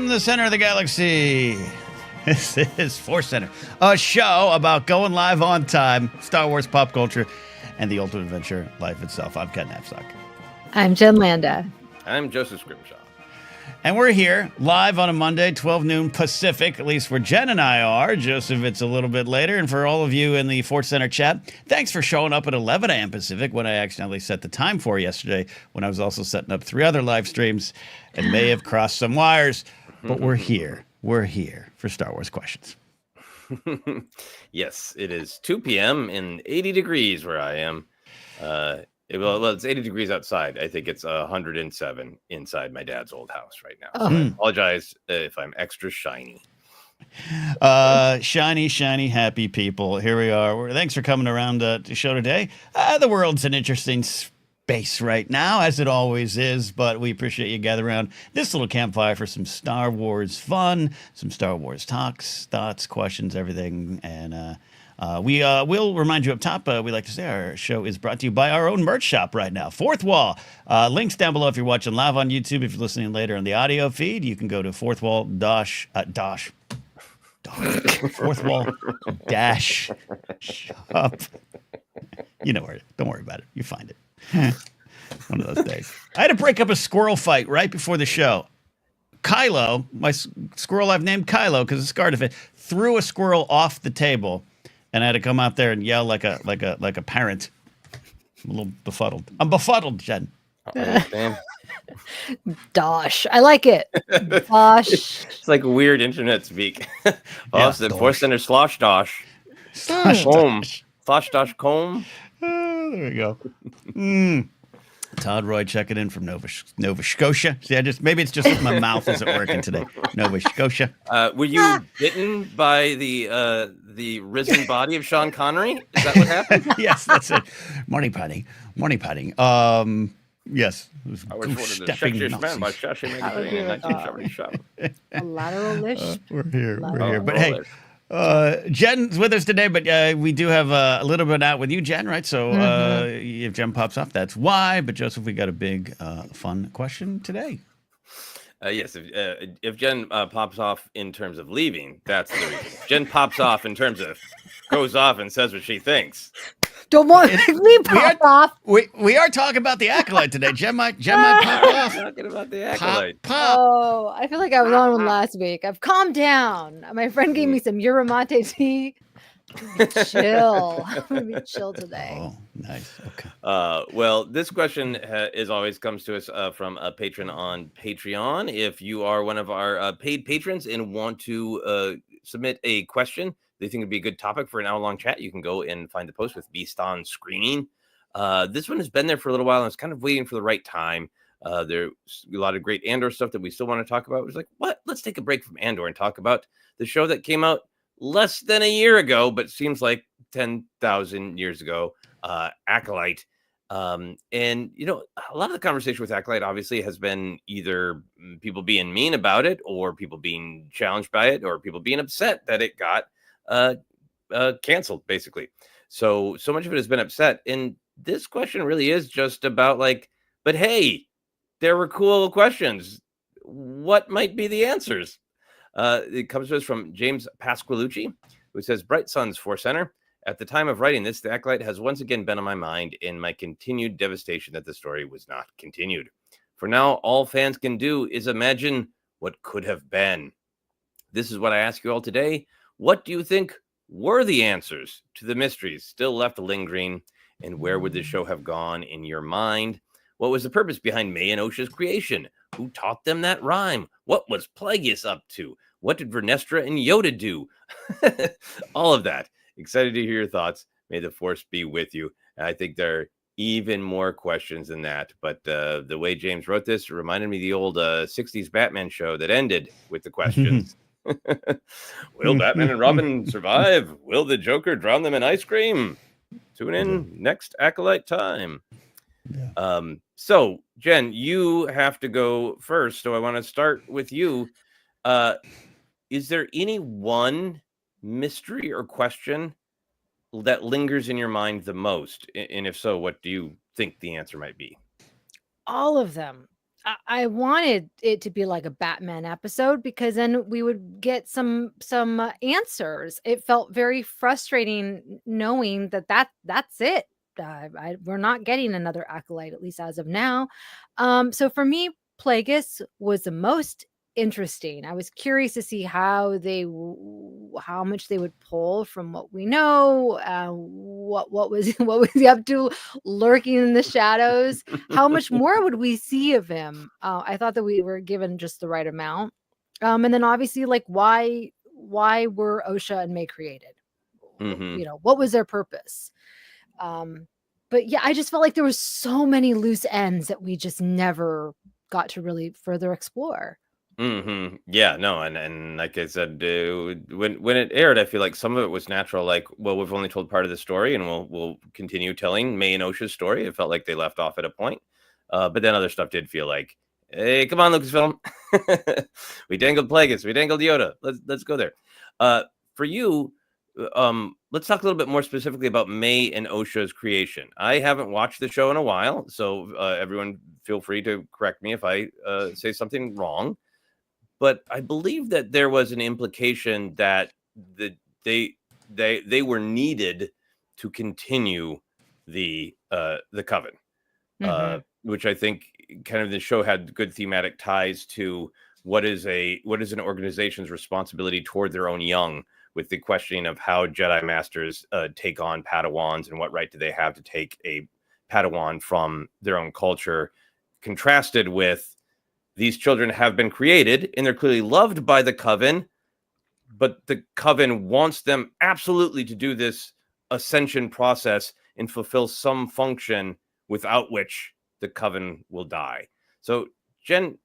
From the center of the galaxy, this is ForceCenter, a show about going live on time, Star Wars pop culture, and the ultimate adventure, life itself. I'm Ken Knapsack. I'm Jen Landa. I'm Joseph Scrimshaw. And we're here live on a Monday, 12 noon Pacific, at least where Jen and I are. Joseph, it's a little bit later. And for all of you in the ForceCenter chat, thanks for showing up at 11 a.m. Pacific when I accidentally set the time for yesterday when I was also setting up 3 other live streams and may have crossed some wires. But we're here. We're here for Star Wars questions. Yes, it is 2 p.m. and 80 degrees where I am. Well, it's 80 degrees outside. I think it's 107 inside my dad's old house right now. So I apologize if I'm extra shiny. Shiny, happy people. Here we are. Thanks for coming around to the show today. The world's an interesting space right now, as it always is, but we appreciate you gathering around this little campfire for some Star Wars fun, some Star Wars talks, thoughts, questions, everything. And we will remind you up top, we like to say our show is brought to you by our own merch shop right now, Fourth Wall. Links down below if you're watching live on YouTube. If you're listening later on the audio feed, you can go to Fourth Wall Fourth Wall dash shop. You know where. Don't worry about it. You find it. One of those days. I had to break up a squirrel fight right before the show. Kylo, my squirrel I've named Kylo because it's scarred of it, threw a squirrel off the table. And I had to come out there and yell like a parent. I'm a little befuddled. I'm befuddled, Jen. Dosh. I like it. Dosh. It's like weird internet speak. It's the ForceCenter slosh dosh. Slosh comb. Slosh dosh comb. There we go. Todd Roy checking in from Nova Scotia. See, maybe it's just my mouth isn't working today. Nova Scotia. Were you bitten by the risen body of Sean Connery? Is that what happened? Yes, that's it. Morning potting. Yes. I was one of the sexiest men by Shashi magazine in 1977. A lateral lish. We're here. But hey, Jen's with us today, but we do have a little bit out with you, Jen, right? So if Jen pops off, that's why. But Joseph, we got a big, fun question today. Yes, if Jen pops off in terms of leaving, that's the reason. Jen pops off in terms of goes off and says what she thinks. Don't want me pop off. We are talking about the Acolyte today. Jen might pop off. Talking about the Acolyte. Pop. Oh, I feel like I was on one last week. I've calmed down. My friend gave me some Uramate tea. Chill. I'm gonna be chill today. Oh, nice. Okay. Well, this question always comes to us from a patron on Patreon. If you are one of our paid patrons and want to submit a question they think would be a good topic for an hour-long chat, you can go and find the post with Beast on Screening. This one has been there for a little while, and it's kind of waiting for the right time. There's a lot of great Andor stuff that we still want to talk about. It's like, what? Let's take a break from Andor and talk about the show that came out less than a year ago, but seems like 10,000 years ago, Acolyte. And, you know, a lot of the conversation with Acolyte obviously has been either people being mean about it or people being challenged by it or people being upset that it got canceled, basically. So much of it has been upset. And this question really is just about like, but hey, there were cool questions. What might be the answers? It comes to us from James Pasqualucci, who says, Bright Suns ForceCenter. At the time of writing this, the Acolyte has once again been on my mind in my continued devastation that the story was not continued. For now, all fans can do is imagine what could have been. This is what I ask you all today. What do you think were the answers to the mysteries still left lingering? And where would the show have gone in your mind? What was the purpose behind May and Osha's creation? Who taught them that rhyme? What was Plagueis up to? What did Vernestra and Yoda do? All of that. Excited to hear your thoughts. May the Force be with you. And I think there are even more questions than that. But the way James wrote this reminded me of the old 60s Batman show that ended with the questions. Will Batman and Robin survive? Will the Joker drown them in ice cream? Tune in next Acolyte time. Yeah. So, Jen, you have to go first. So I want to start with you. Is there any one mystery or question that lingers in your mind the most? And if so, what do you think the answer might be? All of them. I wanted it to be like a Batman episode because then we would get some answers. It felt very frustrating knowing that's it. We're not getting another acolyte, at least as of now. So for me, Plagueis was the most interesting. I was curious to see how how much they would pull from what we know. What was what was he up to, lurking in the shadows? How much more would we see of him? I thought that we were given just the right amount. And then obviously, like, why were Osha and May created? Mhm. What was their purpose? But yeah, I just felt like there was so many loose ends that we just never got to really further explore. Yeah, no, and like I said, when it aired, I feel like some of it was natural. Like, well, we've only told part of the story, and we'll continue telling May and Osha's story. It felt like they left off at a point, but then other stuff did feel like, hey, come on, Lucasfilm, we dangled Plagueis, we dangled Yoda. Let's go there. For you, let's talk a little bit more specifically about May and Osha's creation. I haven't watched the show in a while, so everyone feel free to correct me if I say something wrong. But I believe that there was an implication that the they were needed to continue the coven, Mm-hmm. which I think kind of the show had good thematic ties to what is an organization's responsibility toward their own young, with the questioning of how Jedi masters take on Padawans and what right do they have to take a Padawan from their own culture, contrasted with these children have been created and they're clearly loved by the coven, but the coven wants them absolutely to do this ascension process and fulfill some function without which the coven will die. So, Jen, do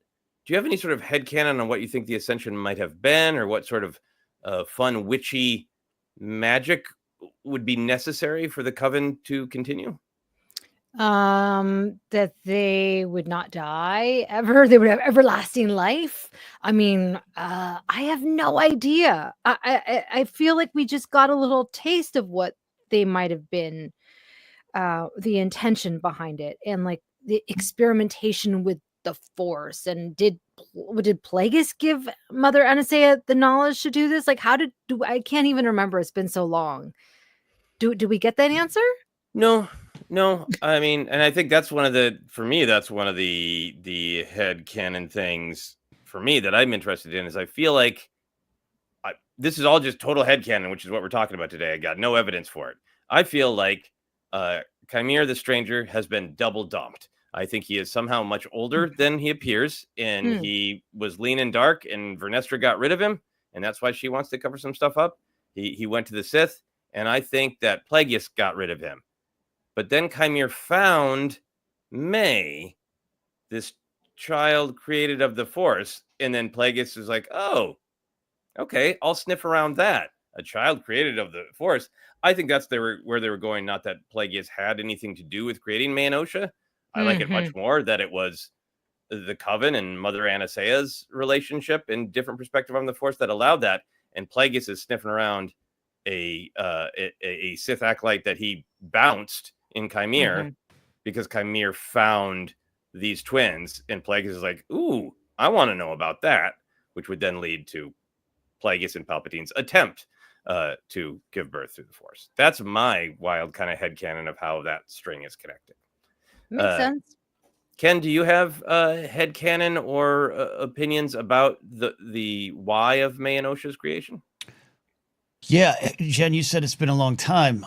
you have any sort of headcanon on what you think the ascension might have been, or what sort of fun, witchy magic would be necessary for the coven to continue? That they would not die ever. They would have everlasting life. I mean, I have no idea. I feel like we just got a little taste of what they might have been, the intention behind it, and like the experimentation with the Force. And did Plagueis give Mother Anastasia the knowledge to do this? Like, how did do I can't even remember. It's been so long. Do we get that answer? No, no. I mean, and I think that's one of the for me, that's one of the head canon things for me that I'm interested in, is I feel like this is all just total head canon, which is what we're talking about today. I got no evidence for it. I feel like Qimir the Stranger has been double dumped. I think he is somehow much older than he appears, and Hmm. he was lean and dark, and Vernestra got rid of him, and that's why she wants to cover some stuff up. He went to the Sith, and I think that Plagueis got rid of him. But then Qimir found May, this child created of the Force, and then Plagueis is like, oh, okay, I'll sniff around that. A child created of the Force. I think that's where they were going. Not that Plagueis had anything to do with creating May and Osha. I like it much Mhm. more that it was the Coven and Mother Anaseia's relationship and different perspective on the Force that allowed that. And Plagueis is sniffing around a Sith acolyte that he bounced in Qimir, Mhm. because Qimir found these twins, and Plagueis is like, ooh, I want to know about that, which would then lead to Plagueis and Palpatine's attempt to give birth through the Force. That's my wild kind of headcanon of how that string is connected. Makes Uh, sense. Ken, do you have headcanon or opinions about the why of May and Osha's creation? Yeah, Jen, you said it's been a long time.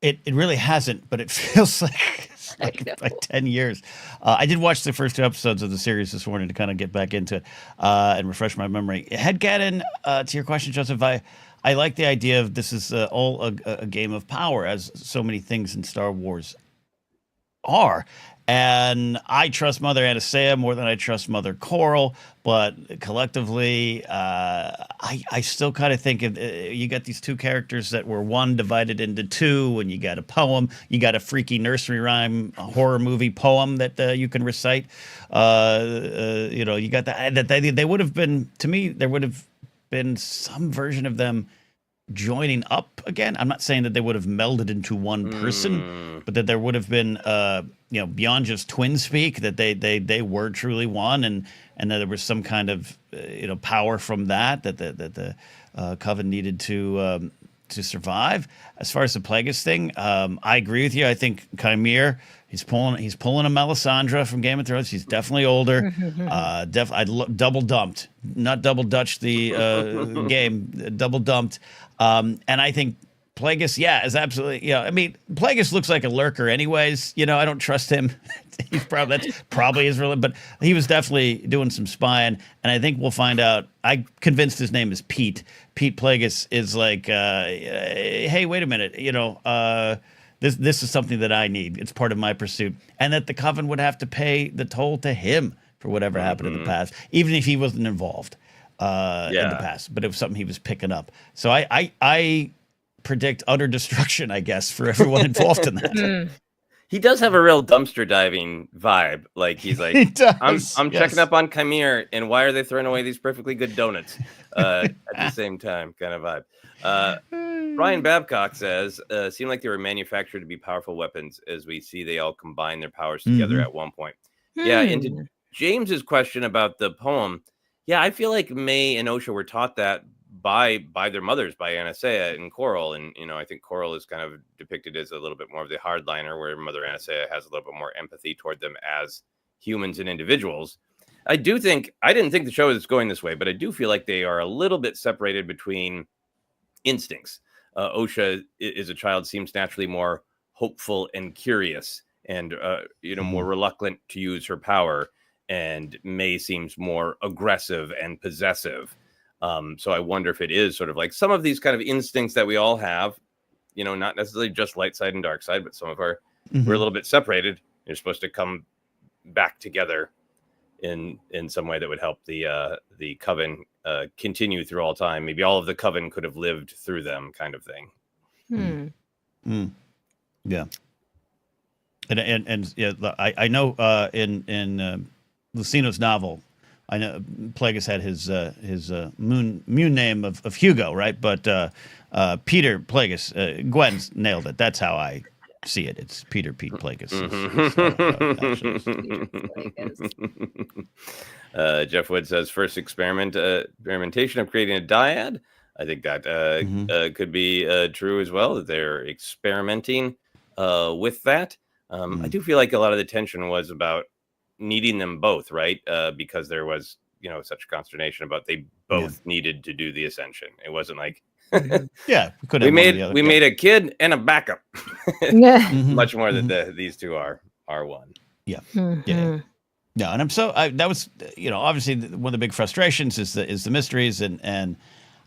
It really hasn't, but it feels like it's I like know. 10 years. I did watch the first two episodes of the series this morning to kind of get back into it and refresh my memory. Headcanon, to your question, Joseph, I like the idea of this is all a game of power, as so many things in Star Wars are. And I trust Mother Anastasia more than I trust Mother Coral, but collectively, I still kind of think of, you got these two characters that were one divided into two, and you got a poem, you got a freaky nursery rhyme, a horror movie poem that you can recite. You got that they would have been, to me, there would have been some version of them joining up again. I'm not saying that they would have melded into one person, but that there would have been, beyond just twin speak, that they were truly one, and that there was some kind of, power from that the Coven needed to survive. As far as the Plagueis thing, I agree with you. I think Qimir, he's pulling a Melisandre from Game of Thrones. He's definitely older. Double dumped, not double Dutch the game, double dumped. And I think Plagueis, is absolutely, I mean, Plagueis looks like a lurker anyways. I don't trust him. That's probably his real, but he was definitely doing some spying. And I think we'll find out. I convinced his name is Pete. Pete Plagueis is like, hey, wait a minute. This is something that I need. It's part of my pursuit. And that the Coven would have to pay the toll to him for whatever happened in the past, even if he wasn't involved in the past. But it was something he was picking up. So I predict utter destruction, I guess, for everyone involved in that. He does have a real dumpster diving vibe. Like he's like, I'm checking up on Qimir, and why are they throwing away these perfectly good donuts at the same time? Kind of vibe. Brian Babcock says, seemed like they were manufactured to be powerful weapons, as we see they all combine their powers together at one point. Yeah, and to James's question about the poem, I feel like May and Osha were taught that by their mothers, by Anastasia and Coral, and I think Coral is kind of depicted as a little bit more of the hardliner, where Mother Anastasia has a little bit more empathy toward them as humans and individuals. I didn't think the show was going this way, but I do feel like they are a little bit separated between instincts. Osha is a child, seems naturally more hopeful and curious, and more reluctant to use her power, and May seems more aggressive and possessive. So I wonder if it is sort of like some of these kind of instincts that we all have, not necessarily just light side and dark side, but some of our, we're a little bit separated. You're supposed to come back together in some way that would help the Coven continue through all time. Maybe all of the Coven could have lived through them, kind of thing. Yeah. And I know in Lucino's novel, I know Plagueis had his moon name of Hugo, right? But Peter Plagueis, Gwen's nailed it. That's how I see it. It's Pete Plagueis. Jeff Wood says first experimentation of creating a dyad. I think that could be true as well, that they're experimenting with that. I do feel like a lot of the tension was about needing them both, right? Because there was, such consternation about they both needed to do the ascension. It wasn't like, we made a kid and a backup. Much more that these two are one. Yeah. And that was, obviously one of the big frustrations is the mysteries, and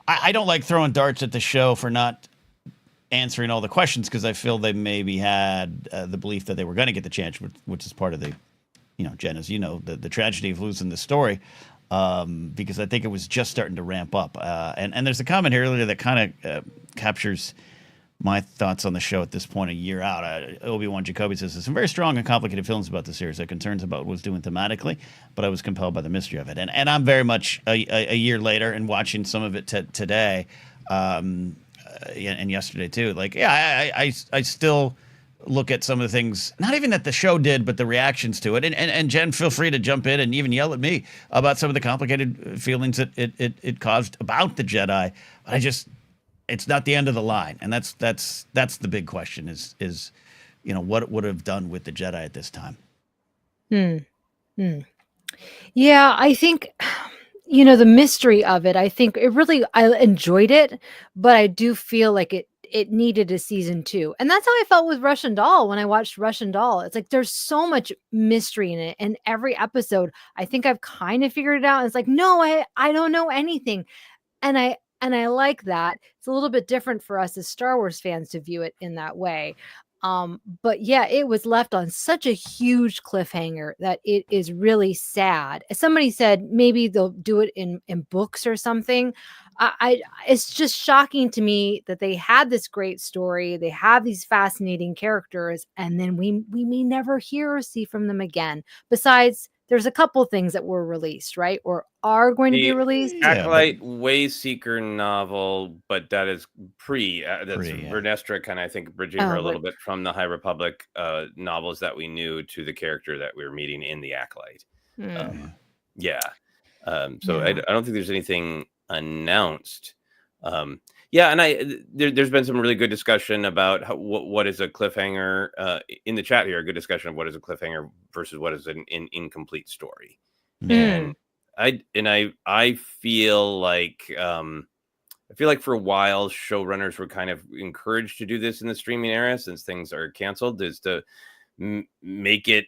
I don't like throwing darts at the show for not answering all the questions, because I feel they maybe had the belief that they were going to get the chance, which is part of the, Jen, as the tragedy of losing the story, because I think it was just starting to ramp up. And there's a comment here earlier that kind of captures my thoughts on the show at this point, a year out. Obi-Wan Jacoby says, there's some very strong and complicated feelings about the series. I had concerns about what it was doing thematically, but I was compelled by the mystery of it. And I'm very much a year later and watching some of it today, and yesterday too. Like, I still look at some of the things, not even that the show did, but the reactions to it. And Jen, feel free to jump in and even yell at me about some of the complicated feelings that it caused about the Jedi. But it's not the end of the line. And that's the big question is what it would have done with the Jedi at this time. Yeah, I think, the mystery of it, I think I enjoyed it, but I do feel like it needed a season 2. And that's how I felt with Russian Doll when I watched Russian Doll. It's like there's so much mystery in it. And every episode, I think I've kind of figured it out. And it's like, no, I don't know anything. And I like that. It's a little bit different for us as Star Wars fans to view it in that way. But yeah, it was left on such a huge cliffhanger that it is really sad. Somebody said maybe they'll do it in books or something. It's just shocking to me that they had this great story. They have these fascinating characters, and then we may never hear or see from them again, besides there's a couple things that were released, right? Or are going to be The released. Acolyte Wayseeker novel, but that is that's Pre, yeah. Vernestra kind of, I think, bridging her a little bit from the High Republic novels that we knew to the character that we were meeting in the Acolyte. Yeah. So I don't think there's anything announced. Yeah, and there's been some really good discussion about what is a cliffhanger in the chat here. A good discussion of what is a cliffhanger versus what is an incomplete story. And I feel like for a while showrunners were kind of encouraged to do this in the streaming era, since things are canceled, is to make it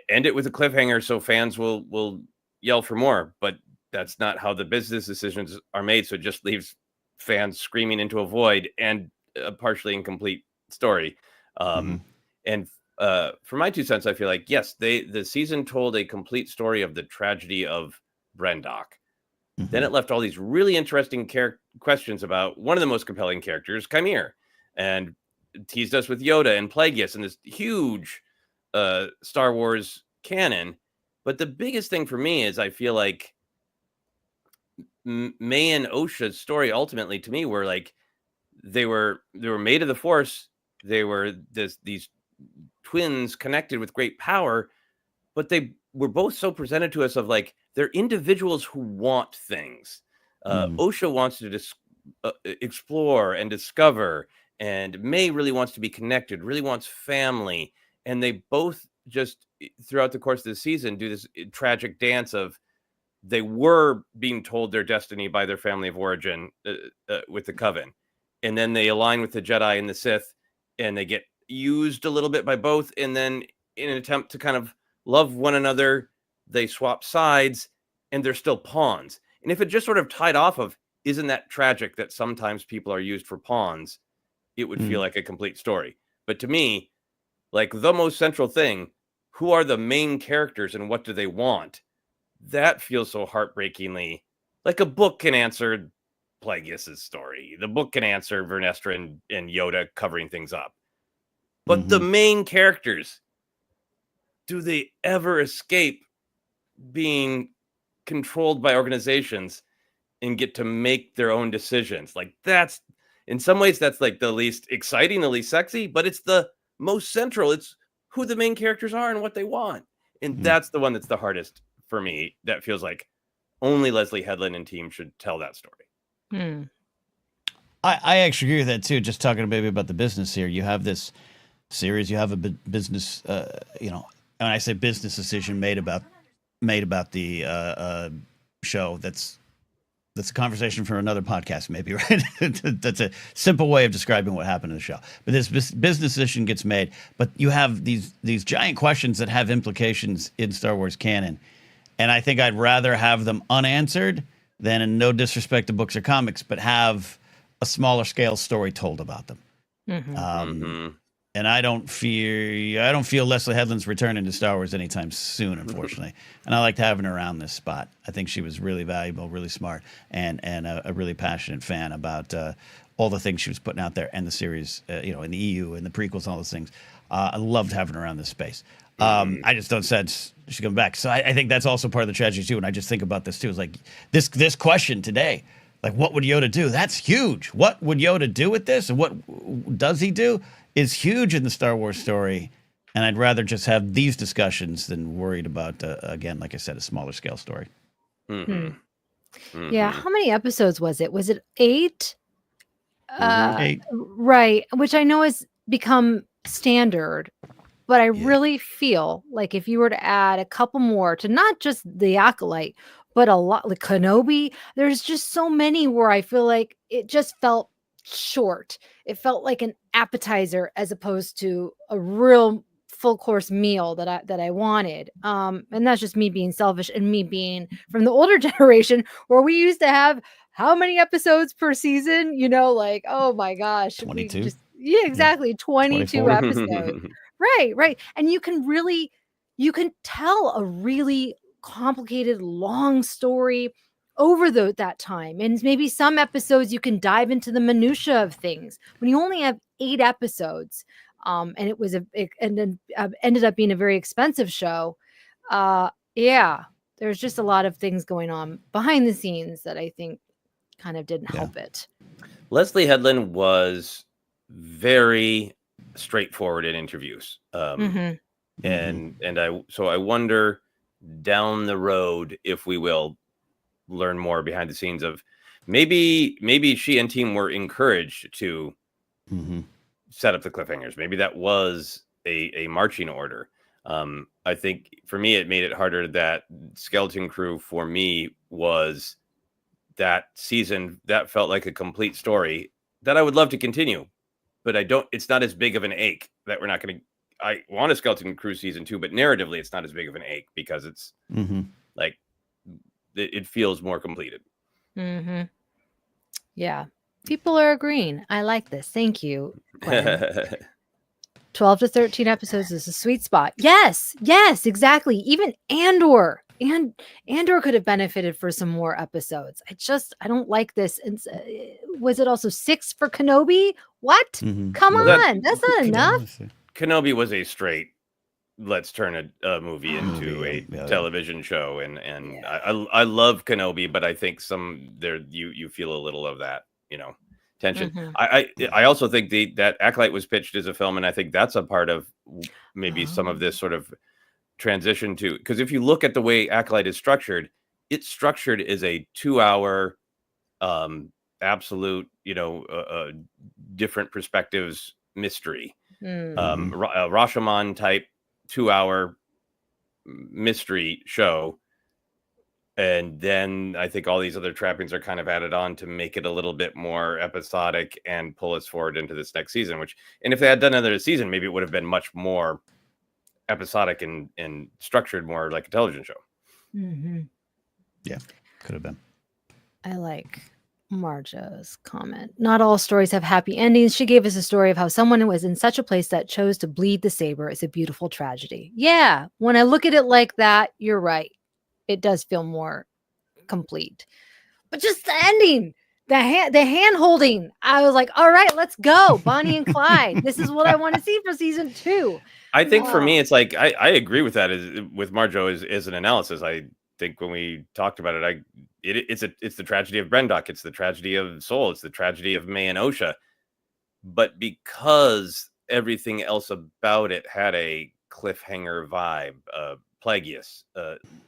end it with a cliffhanger so fans will yell for more. But that's not how the business decisions are made, so it just leaves fans screaming into a void and a partially incomplete story. And for my 2 cents, I feel like, yes, the season told a complete story of the tragedy of Brendok. Then it left all these really interesting questions about one of the most compelling characters, Qimir, and teased us with Yoda and Plagueis and this huge Star Wars canon. But the biggest thing for me is I feel like May and Osha's story ultimately, to me, were like they were made of the Force. They were these twins connected with great power, but they were both so presented to us of like they're individuals who want things. Osha wants to explore and discover, and May really wants to be connected, really wants family, and they both just throughout the course of the season do this tragic dance of they were being told their destiny by their family of origin with the Coven, and then they align with the Jedi and the Sith, and they get used a little bit by both, and then in an attempt to kind of love one another, they swap sides, and they're still pawns. And if it just sort of tied off of, isn't that tragic that sometimes people are used for pawns, it would feel like a complete story. But to me, like the most central thing, who are the main characters and what do they want? That feels so heartbreakingly like a book can answer Plagueis' story. The book can answer Vernestra and Yoda covering things up. But the main characters, do they ever escape being controlled by organizations and get to make their own decisions? Like that's, in some ways, that's like the least exciting, the least sexy, but it's the most central. It's who the main characters are and what they want. And that's the one that's the hardest for me. That feels like only Leslie Headland and team should tell that story. I actually agree with that too. Just talking maybe about the business here. You have this series, you have a business, when I say business decision made about the show, that's a conversation for another podcast, maybe, right? That's a simple way of describing what happened in the show. But this business decision gets made, but you have these giant questions that have implications in Star Wars canon. And I think I'd rather have them unanswered than, in no disrespect to books or comics, but have a smaller scale story told about them. And I don't feel Leslie Headland's returning to Star Wars anytime soon, unfortunately. And I liked having her around this spot. I think she was really valuable, really smart, and a really passionate fan about all the things she was putting out there, and the series, in the EU and the prequels and all those things. I loved having her around this space. I just don't sense she's coming back. So I think that's also part of the tragedy too. And I just think about this too. It's like this question today, like what would Yoda do? That's huge. What would Yoda do with this? And what does he do is huge in the Star Wars story. And I'd rather just have these discussions than worried about, again, like I said, a smaller scale story. Yeah. How many episodes was it? Was it 8? 8. Right. Which I know has become standard. But I really feel like if you were to add a couple more to not just the Acolyte, but a lot like Kenobi, there's just so many where I feel like it just felt short. It felt like an appetizer as opposed to a real full course meal that I wanted. And that's just me being selfish and me being from the older generation where we used to have how many episodes per season? Like, oh my gosh. 22. Yeah, exactly. 22 24. episodes. Right. And you can tell a really complicated, long story over that time. And maybe some episodes you can dive into the minutia of things. When you only have 8 episodes, and it ended up being a very expensive show, Yeah, there's just a lot of things going on behind the scenes that I think kind of didn't help it. Leslie Headland was very straightforward in interviews. Mhm. And I wonder down the road, if we will learn more behind the scenes of maybe she and team were encouraged to set up the cliffhangers. Maybe that was a marching order. I think for me, it made it harder that Skeleton Crew for me was that season that felt like a complete story that I would love to continue, but it's not as big of an ache that we're not going to. I want a Skeleton Crew season 2, but narratively, it's not as big of an ache because it's like it feels more completed. Mhm. Yeah. People are agreeing. I like this. Thank you, Glenn. 12 to 13 episodes is a sweet spot. Yes, exactly. Even Andor could have benefited for some more episodes. I don't like this. And was it also 6 for Kenobi? What? Come on, that's not enough. Kenobi was a straight let's turn a movie into a television show, and I love Kenobi, but I think you feel a little of that, tension. I also think that Acolyte was pitched as a film, and I think that's a part of maybe some of this sort of transition to, because if you look at the way Acolyte is structured, it's structured as a 2-hour absolute, different perspectives mystery, Rashomon type 2-hour mystery show. And then I think all these other trappings are kind of added on to make it a little bit more episodic and pull us forward into this next season, and if they had done another season, maybe it would have been much more episodic and structured more like a television show. Yeah, could have been. I like Marja's comment. Not all stories have happy endings. She gave us a story of how someone was in such a place that chose to bleed the saber. It's a beautiful tragedy. Yeah, when I look at it like that, you're right. It does feel more complete. But just the ending, the hand holding, I was like, all right, let's go. Bonnie and Clyde. This is what I want to see for season 2. I think for me, it's like I agree with that with Marjo as an analysis. I think when we talked about it, it's the tragedy of Brendok, it's the tragedy of Soul, it's the tragedy of May and Osha. But because everything else about it had a cliffhanger vibe, Plagueis,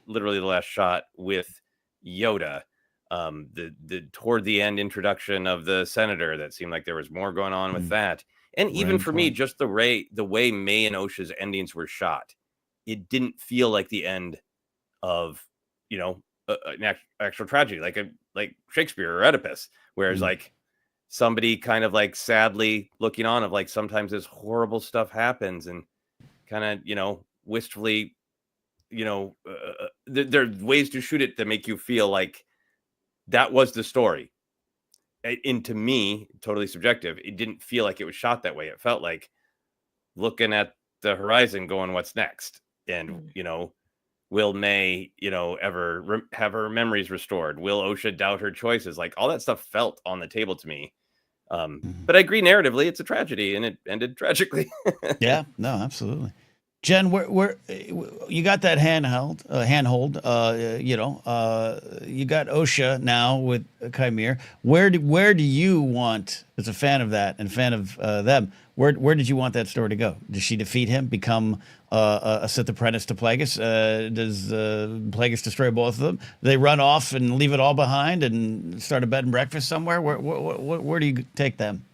literally the last shot with Yoda, the toward the end introduction of the senator, that seemed like there was more going on with that. And even for me, just the way May and Osha's endings were shot, it didn't feel like the end of, an actual tragedy, like Shakespeare or Oedipus, whereas like somebody kind of like sadly looking on of like sometimes this horrible stuff happens and kind of, wistfully, there are ways to shoot it to make you feel like that was the story. And to me, totally subjective, it didn't feel like it was shot that way. It felt like looking at the horizon going, what's next? And, will May, ever have her memories restored? Will Osha doubt her choices? Like all that stuff felt on the table to me. But I agree, narratively, it's a tragedy, and it ended tragically. Yeah, no, absolutely. Jen, where you got that handhold? You got Osha now with Qimir. Where do you want, as a fan of that and fan of them, where did you want that story to go? Does she defeat him, become a Sith apprentice to Plagueis? Does Plagueis destroy both of them? Do they run off and leave it all behind and start a bed and breakfast somewhere? Where do you take them?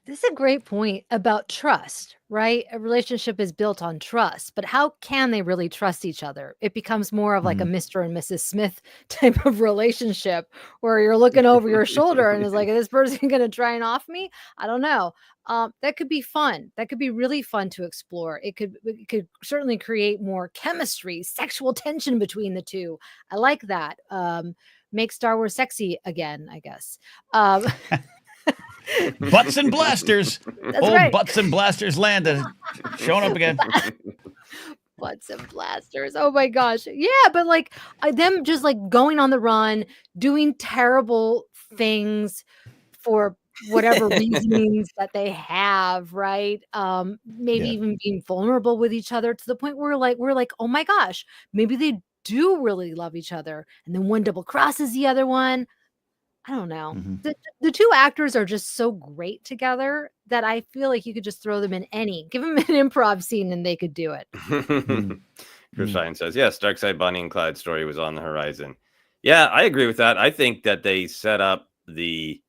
This is a great point about trust, right? A relationship is built on trust, but how can they really trust each other? It becomes more of like a Mr. and Mrs. Smith type of relationship where you're looking over your shoulder and it's like, is this person going to try and off me? I don't know. That could be fun. That could be really fun to explore. It could certainly create more chemistry, sexual tension between the two. I like that. Make Star Wars sexy again, I guess. Butts and blasters. That's Old right. Butts and blasters landed. Showing up again. Butts and blasters. Oh my gosh. Yeah, but like them just like going on the run, doing terrible things for whatever reasons that they have, right? Maybe even being vulnerable with each other to the point where we're like, oh my gosh, maybe they do really love each other, and then one double crosses the other one. I don't know. The two actors are just so great together that I feel like you could just throw them in give them an improv scene and they could do it. Chris Shine says, yes, Darkseid Bonnie and Clyde story was on the horizon. Yeah, I agree with that. I think that they set up the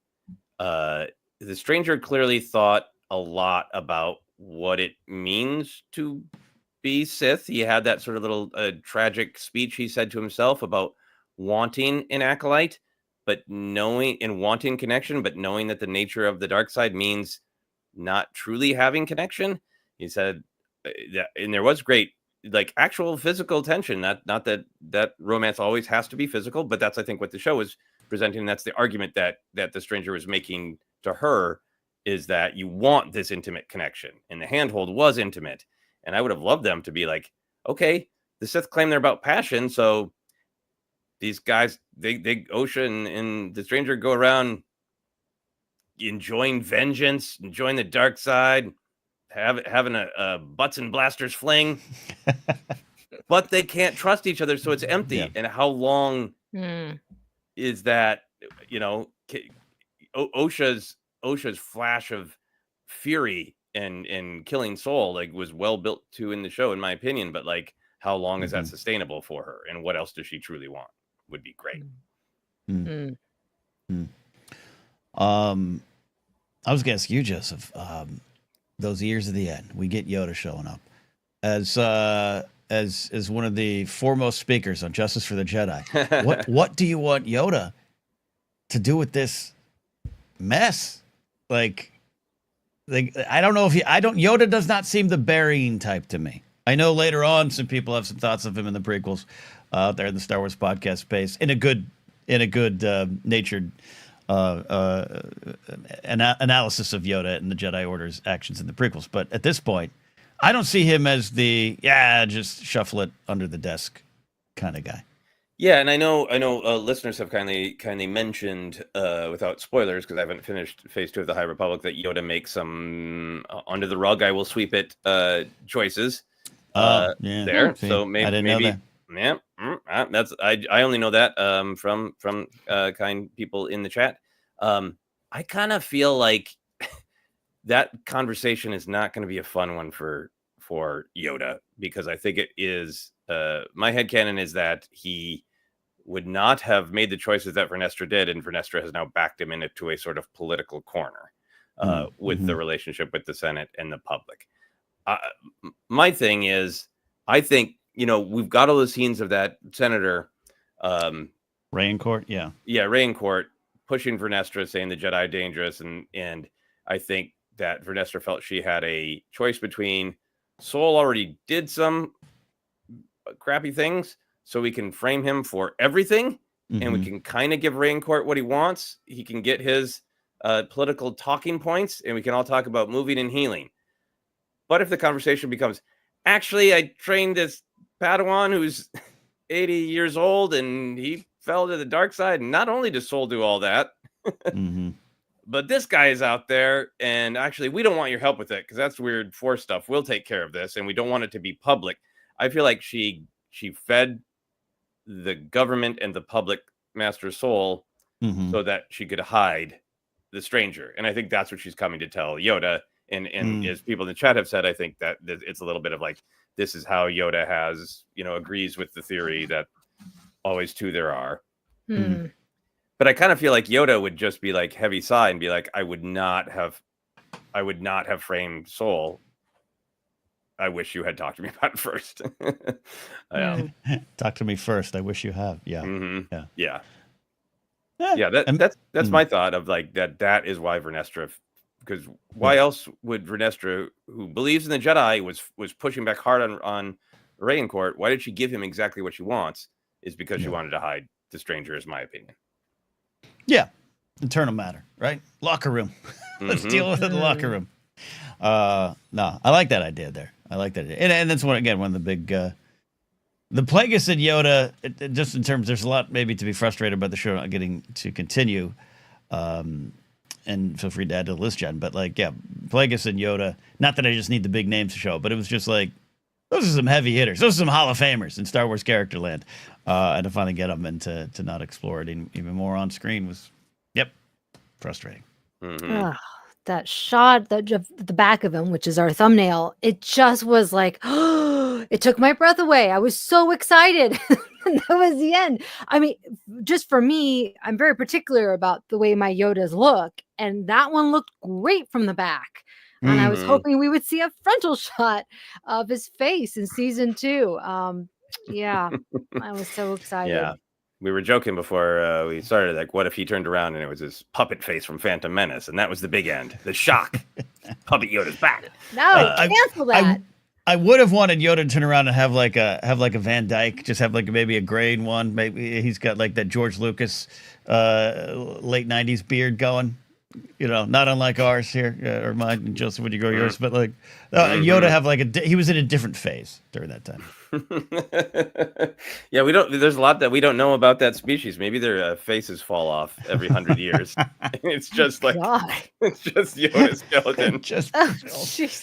stranger clearly thought a lot about what it means to be Sith. He had that sort of little tragic speech he said to himself about wanting an acolyte, but knowing and wanting connection, but knowing that the nature of the dark side means not truly having connection. He said that, and there was great, like, actual physical tension. Not that romance always has to be physical, but that's, I think, what the show is presenting. And that's the argument that the stranger was making to her, is that you want this intimate connection, and the handhold was intimate. And I would have loved them to be like, okay, the Sith claim they're about passion, so these guys, they Osha and the stranger go around enjoying vengeance, enjoying the dark side, having a butts and blasters fling, but they can't trust each other, so it's empty. Yeah. And how long is that? You know, Osha's flash of fury and killing Soul, like, was well built to in the show, in my opinion. But like, how long is that sustainable for her, and what else does she truly want? Would be great. I was gonna ask you, Joseph, those years of the end, we get Yoda showing up as one of the foremost speakers on Justice for the Jedi. What do you want Yoda to do with this mess? Like, I don't know if Yoda does not seem the burying type to me. I know later on some people have some thoughts of him in the prequels out there in the Star Wars podcast space, in a good natured analysis of Yoda and the Jedi Order's actions in the prequels. But at this point, I don't see him as the just shuffle it under the desk kind of guy. Yeah, and I know listeners have kindly mentioned, without spoilers, because I haven't finished Phase 2 of the High Republic, that Yoda makes some under the rug, I will sweep it choices there. See, so maybe I didn't know that. Yeah, that's I only know that from kind people in the chat. I kind of feel like that conversation is not going to be a fun one for Yoda, because I think it is. My headcanon is that he would not have made the choices that Vernestra did, and Vernestra has now backed him into a sort of political corner with the relationship with the Senate and the public. My thing is, I think, we've got all the scenes of that senator, Raincourt, Raincourt pushing Vernestra, saying the Jedi are dangerous, and I think that Vernestra felt she had a choice between Soul already did some crappy things, so we can frame him for everything, and we can kind of give Raincourt what he wants. He can get his political talking points, and we can all talk about moving and healing. But if the conversation becomes, actually, I trained this Padawan who's 80 years old, and he fell to the dark side, and not only does Soul do all that, but this guy is out there, and actually, we don't want your help with it, because that's weird Force stuff. We'll take care of this, and we don't want it to be public. I feel like she fed the government and the public Master Soul so that she could hide the stranger. And I think that's what she's coming to tell Yoda. And as people in the chat have said, I think that it's a little bit of like, this is how Yoda has, agrees with the theory that always two there are. But I kind of feel like Yoda would just be like heavy sigh and be like, I would not have framed Soul. I wish you had talked to me about it first. Talk to me first. I wish you have. Yeah. Yeah. That's my thought of like that is why Vernestra, because why else would Vernestra, who believes in the Jedi, was pushing back hard on Raincourt? Why did she give him exactly what she wants? Is because she wanted to hide the stranger, is my opinion. Yeah. Internal matter, right? Locker room. Let's deal with it in the locker room. No, I like that idea there. I like that idea. And that's one of the big, the Plagueis and Yoda, just in terms, there's a lot maybe to be frustrated about the show not getting to continue. And feel free to add to the list, Jen. But Plagueis and Yoda, not that I just need the big names to show, but it was just like, those are some heavy hitters. Those are some Hall of Famers in Star Wars character land. And to finally get them and to not explore it even more on screen was, frustrating. Ugh, that shot at the back of him, which is our thumbnail, it just was like, it took my breath away. I was so excited. And that was the end. I mean, just for me, I'm very particular about the way my Yodas look. And that one looked great from the back. And I was hoping we would see a frontal shot of his face in season 2. Yeah, I was so excited. Yeah. We were joking before we started, like, what if he turned around and it was his puppet face from Phantom Menace, and that was the big end, the shock. Puppet Yoda's back. No, cancel that. I would have wanted Yoda to turn around and have like a Van Dyke, just have like maybe a grayed one. Maybe he's got like that George Lucas late '90s beard going. Not unlike ours here, or mine, Joseph, would you grow yours? But like Yoda have like he was in a different phase during that time. Yeah, there's a lot that we don't know about that species. Maybe their faces fall off every 100 years. It's just like, it's just Yoda's skeleton.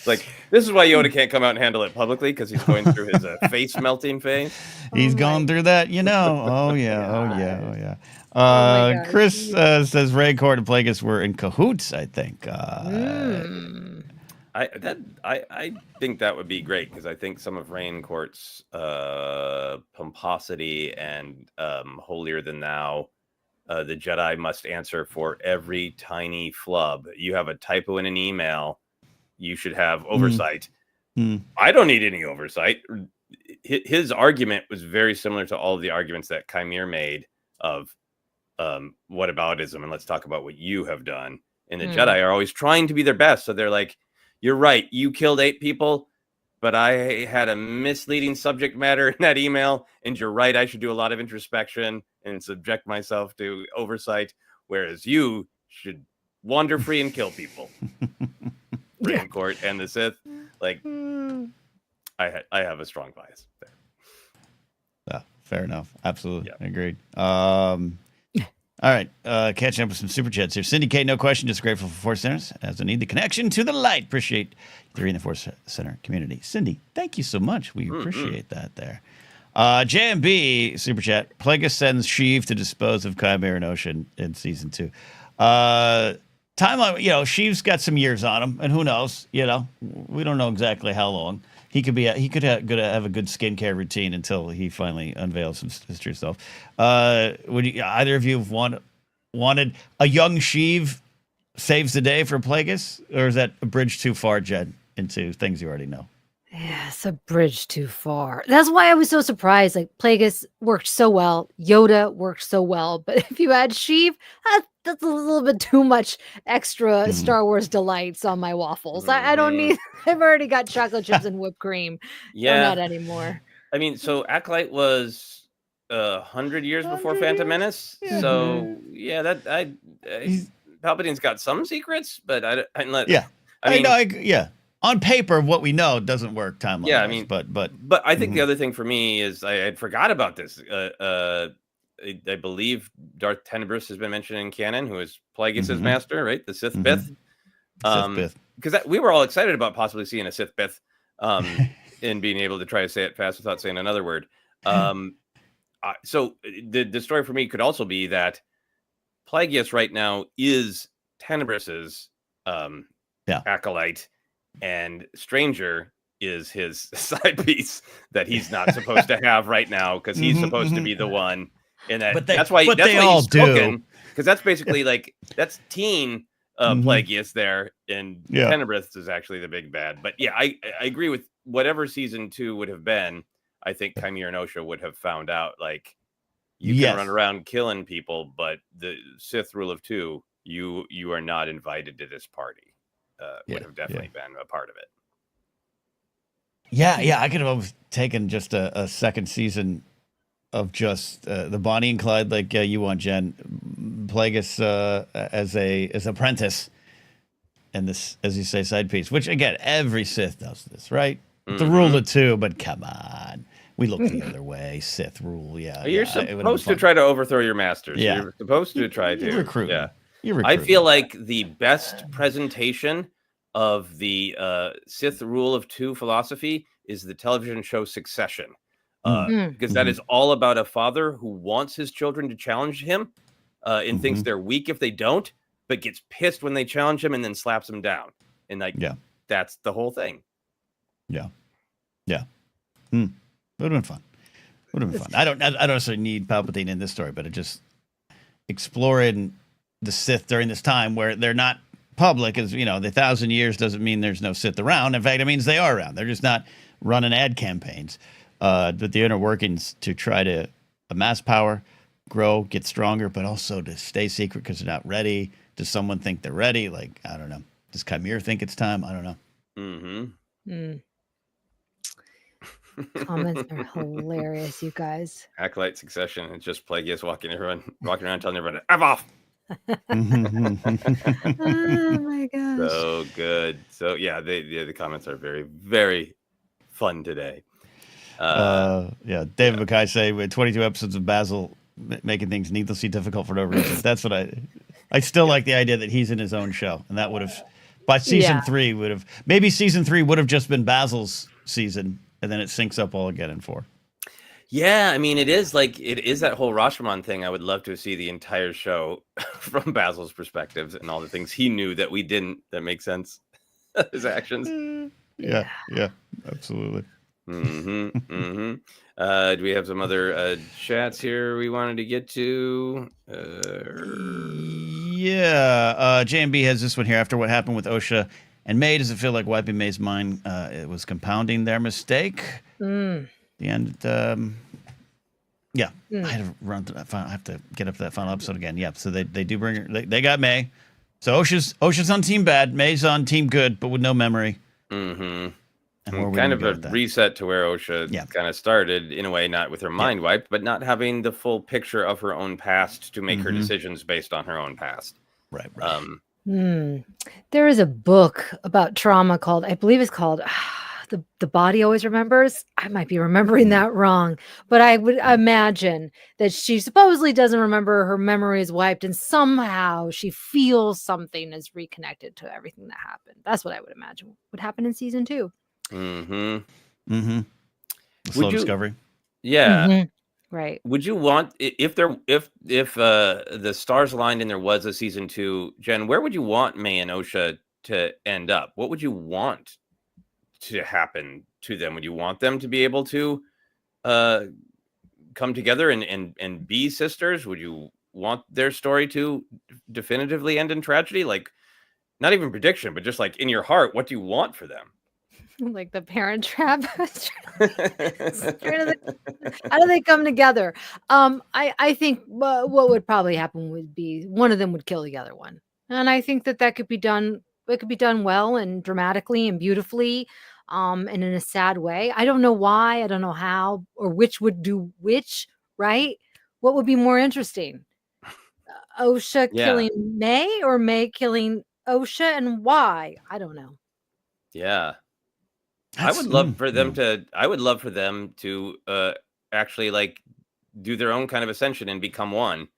Like, this is why Yoda can't come out and handle it publicly, because he's going through his face melting phase. He's going through that, Oh yeah. Chris says Ray Cord and Plagueis were in cahoots, I think. I think that would be great, because I think some of Raincourt's pomposity and holier than thou, the Jedi must answer for every tiny flub. You have a typo in an email, you should have oversight. I don't need any oversight. His argument was very similar to all of the arguments that Qimir made of whataboutism, and let's talk about what you have done. And the Jedi are always trying to be their best, so they're like, you're right, you killed 8 people, but I had a misleading subject matter in that email, and you're right, I should do a lot of introspection and subject myself to oversight, whereas you should wander free and kill people. Raincourt and the Sith, like, I have a strong bias there. Yeah, fair enough. Absolutely. Yep. Agreed. All right, catching up with some super chats here. Cindy K, no question, just grateful for Force Centers as I need the connection to the light. Appreciate you in the Force Center community. Cindy, thank you so much. We appreciate that there. JMB super chat. Plagueis sends Sheev to dispose of Qimir and Ocean in season 2. Timeline, Sheev's got some years on him, and who knows? We don't know exactly how long. He could have a good skincare routine until he finally unveils his true self. Would either of you have wanted a young Sheev saves the day for Plagueis, or is that a bridge too far, Jed, into things you already know? Yeah, it's a bridge too far. That's why I was so surprised. Like, Plagueis worked so well, Yoda worked so well, but if you add Sheev, that's a little bit too much extra Star Wars delights on my waffles. I don't need. I've already got chocolate chips and whipped cream. Yeah, not anymore. I mean, so Acolyte was 100 years before Phantom Menace. Yeah. So Palpatine's got some secrets, but I mean, on paper, what we know doesn't work timeline. Yeah, I mean, but I think the other thing for me is I had forgot about this. I believe Darth Tenebrous has been mentioned in canon, who is Plagueis' master, right? The Sith Bith. Because we were all excited about possibly seeing a Sith Bith, and being able to try to say it fast without saying another word. So the story for me could also be that Plagueis right now is Tenebrous's acolyte, and Stranger is his side piece that he's not supposed to have right now, because he's supposed to be the one. And that's why he's spoken, because that's basically like that's teen Plagueis there, and Tenebrous is actually the big bad. But yeah, I agree with whatever season 2 would have been. I think Qimir and Osha would have found out, like, you can run around killing people, but the Sith rule of 2, you are not invited to this party. Would have definitely been a part of it. Yeah, I could have taken just a second season of just the Bonnie and Clyde, like you want, Jen. Plagueis as apprentice, and this, as you say, side piece. Which again, every Sith does this, right? The rule of 2, but come on, we look the other way. Sith rule, You're supposed to try to overthrow your masters. You're supposed to try to recruit. I feel like the best presentation of the Sith rule of two philosophy is the television show Succession. Because that is all about a father who wants his children to challenge him and thinks they're weak if they don't, but gets pissed when they challenge him and then slaps them down. And that's the whole thing. Yeah. Would have been fun. I don't necessarily need Palpatine in this story, but it just exploring the Sith during this time where they're not public, as the 1,000 years doesn't mean there's no Sith around. In fact, it means they are around. They're just not running ad campaigns. But the inner workings to try to amass power, grow, get stronger, but also to stay secret because they're not ready. Does someone think they're ready? Like, I don't know. Does Qimir think it's time? I don't know. Comments are hilarious, you guys. Acolyte Succession and just Plagueis walking around telling everyone, F off. Oh my gosh. So good. So yeah, the comments are very, very fun today. David Mackay say with 22 episodes of Basil making things needlessly difficult for no reason. That's what I still like the idea that he's in his own show, and that would have by season 3 maybe season 3 would have just been Basil's season, and then it syncs up all again in 4. Yeah, I mean, it is that whole Rashomon thing. I would love to see the entire show from Basil's perspective and all the things he knew that we didn't, that make sense. His actions. Yeah, absolutely. Do we have some other chats here we wanted to get to? JMB has this one here. After what happened with Osha and May, does it feel like wiping May's mind it was compounding their mistake? The end. I had to run through that final, I have to get up to that final episode again. Yeah, so they do bring her. They got May. So Osha's on team bad. May's on team good, but with no memory. And kind of a reset to where Osha kind of started, in a way, not with her mind wiped, but not having the full picture of her own past to make her decisions based on her own past. Right. There is a book about trauma called, I believe it's called The Body Always Remembers. I might be remembering that wrong, but I would imagine that she supposedly doesn't remember, her memory is wiped, and somehow she feels something is reconnected to everything that happened. That's what I would imagine would happen in season 2. Slow discovery. Right. Would you want, if the stars aligned and there was a season 2, Jen, where would you want May and Osha to end up? What would you want to happen to them? Would you want them to be able to come together and be sisters? Would you want their story to definitively end in tragedy? Like, not even prediction, but just like in your heart, what do you want for them? Like the Parent Trap. How do they come together? I think what would probably happen would be one of them would kill the other one, and I think that could be done. It could be done well and dramatically and beautifully, and in a sad way. I don't know why. I don't know how or which would do which. Right? What would be more interesting? Osha killing May or May killing Osha, and why? I don't know. Yeah. I would love for them to actually like do their own kind of ascension and become one.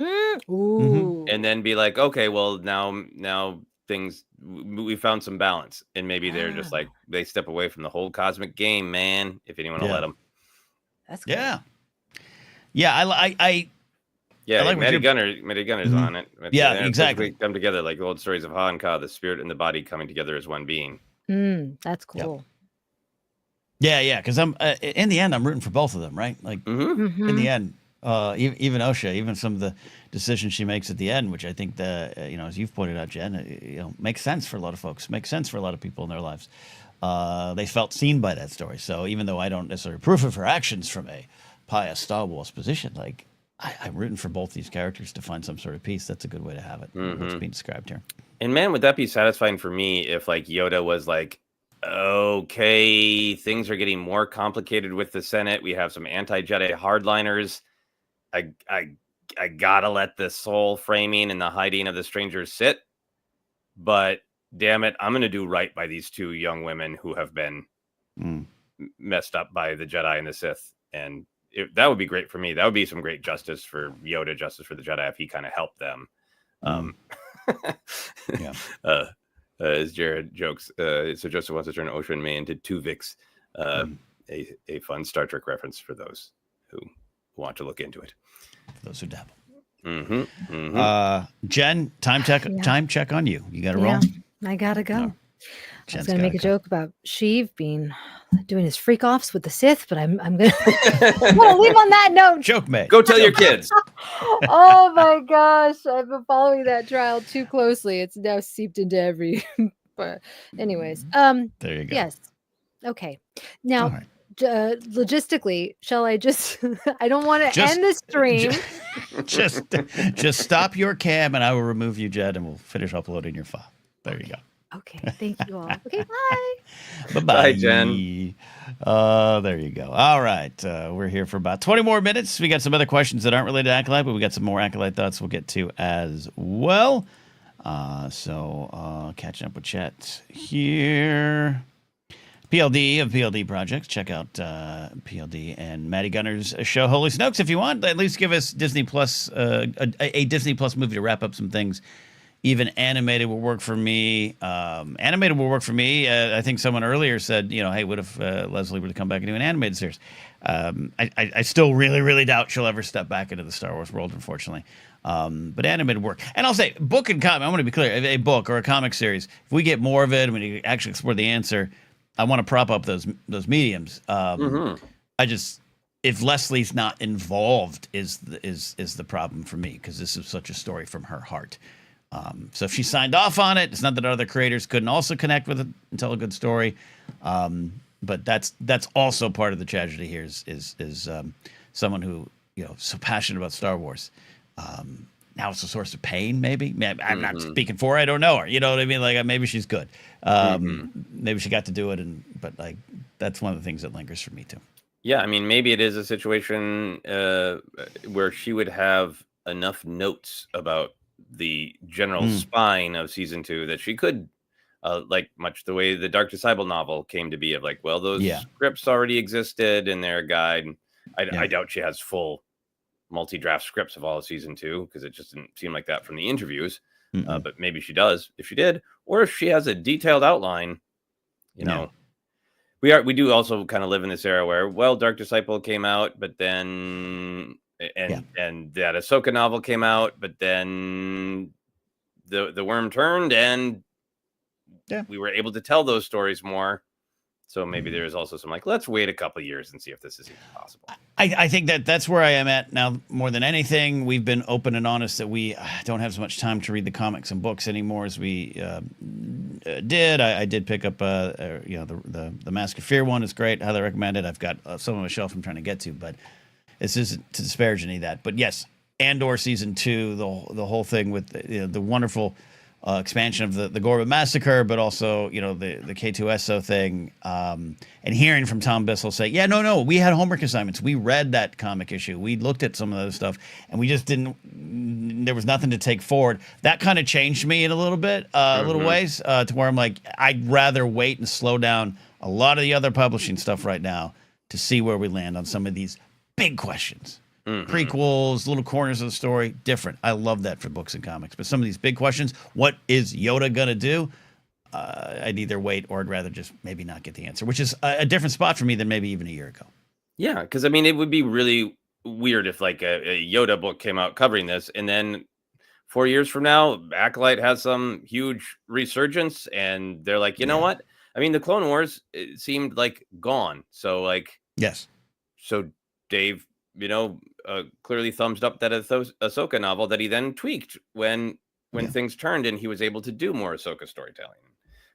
And then be like, okay, well now things, we found some balance, and maybe they're just like, they step away from the whole cosmic game, man, if anyone will let them. That's cool. I like Maddie Gunner's on it. Exactly. Come together like the old stories of Ha and Ka, the spirit and the body coming together as one being. That's cool. Because I'm in the end, I'm rooting for both of them, right? Like in the end, even Osha, even some of the decisions she makes at the end, which I think as you've pointed out, Jen, makes sense for a lot of folks, makes sense for a lot of people in their lives. They felt seen by that story. So even though I don't necessarily approve of her actions from a pious Star Wars position, like I'm rooting for both these characters to find some sort of peace. That's a good way to have it. What's being described here. And man, would that be satisfying for me if like Yoda was like, okay, things are getting more complicated with the Senate. We have some anti-Jedi hardliners. I gotta let the soul framing and the hiding of the strangers sit. But damn it, I'm gonna do right by these 2 young women who have been messed up by the Jedi and the Sith. And that would be great for me. That would be some great justice for Yoda, justice for the Jedi, if he kind of helped them. as Jared jokes. So Joseph wants to turn Ocean May into Tuvix. A fun Star Trek reference for those who want to look into it. For those who dabble. Jen, time check on you. You got to roll. I gotta go. No. I was gonna make a joke about Sheev doing his freak offs with the Sith, but I'm gonna leave on that note. Joke mate. Go tell your kids. Oh my gosh, I've been following that trial too closely. It's now seeped into every. But anyways, there you go. Yes. Okay. Now, logistically, shall I just? I don't want to end the stream. Just stop your cam, and I will remove you, Jed, and we'll finish uploading your file. There you go. Okay, thank you all. Okay, bye. Bye-bye. Bye, Jen. There you go. All right. We're here for about 20 more minutes. We got some other questions that aren't related to Acolyte, but we got some more Acolyte thoughts we'll get to as well. So catching up with chat here. PLD of PLD Projects. Check out PLD and Maddie Gunner's show, Holy Snokes, if you want. At least give us Disney Plus, a Disney Plus movie to wrap up some things. Even animated will work for me. Animated will work for me. I think someone earlier said, hey, what if Leslie were to come back and do an animated series? I still really, really doubt she'll ever step back into the Star Wars world, unfortunately. But animated work. And I'll say, book and comic, I want to be clear, a book or a comic series, if we get more of it and we actually explore the answer, I want to prop up those mediums. If Leslie's not involved is the problem for me, because this is such a story from her heart. So if she signed off on it, it's not that other creators couldn't also connect with it and tell a good story. But that's also part of the tragedy here is someone who, so passionate about Star Wars. Now it's a source of pain, maybe. I'm not speaking for her. I don't know her. You know what I mean? Like, maybe she's good. Maybe she got to do it. But that's one of the things that lingers for me too. Yeah. I mean, maybe it is a situation where she would have enough notes about the general spine of season 2 that she could, like much the way the Dark Disciple novel came to be, of like, well, those scripts already existed in their guide. I doubt she has full multi-draft scripts of all of season 2, because it just didn't seem like that from the interviews. But maybe she does, if she did, or if she has a detailed outline. We do also kind of live in this era where, well, Dark Disciple came out, but then and that Ahsoka novel came out, but then the worm turned, and we were able to tell those stories more. So maybe there is also some let's wait a couple of years and see if this is even possible. I think that's where I am at now more than anything. We've been open and honest that we don't have as much time to read the comics and books anymore as we did. I did pick up the Mask of Fear one. Is great. Highly recommend it. I've got some on my shelf I'm trying to get to, but it's just to disparage any of that. But yes, Andor season 2, the whole thing with the wonderful expansion of the Gorba massacre, but also the K2SO thing, and hearing from Tom Bissell say, no, we had homework assignments, we read that comic issue, we looked at some of the other stuff, and we just there was nothing to take forward. That kind of changed me in a little bit, little ways, to where I'm like, I'd rather wait and slow down a lot of the other publishing stuff right now to see where we land on some of these big questions. Prequels, little corners of the story, different. I love that for books and comics. But some of these big questions, what is Yoda going to do? I'd either wait or I'd rather just maybe not get the answer, which is a different spot for me than maybe even a year ago. Yeah, because I mean, it would be really weird if like a Yoda book came out covering this, and then 4 years from now, Acolyte has some huge resurgence, and they're like, you know what? I mean, the Clone Wars, it seemed like gone. So yes. So Dave, clearly thumbs up that Ahsoka novel that he then tweaked when things turned and he was able to do more Ahsoka storytelling.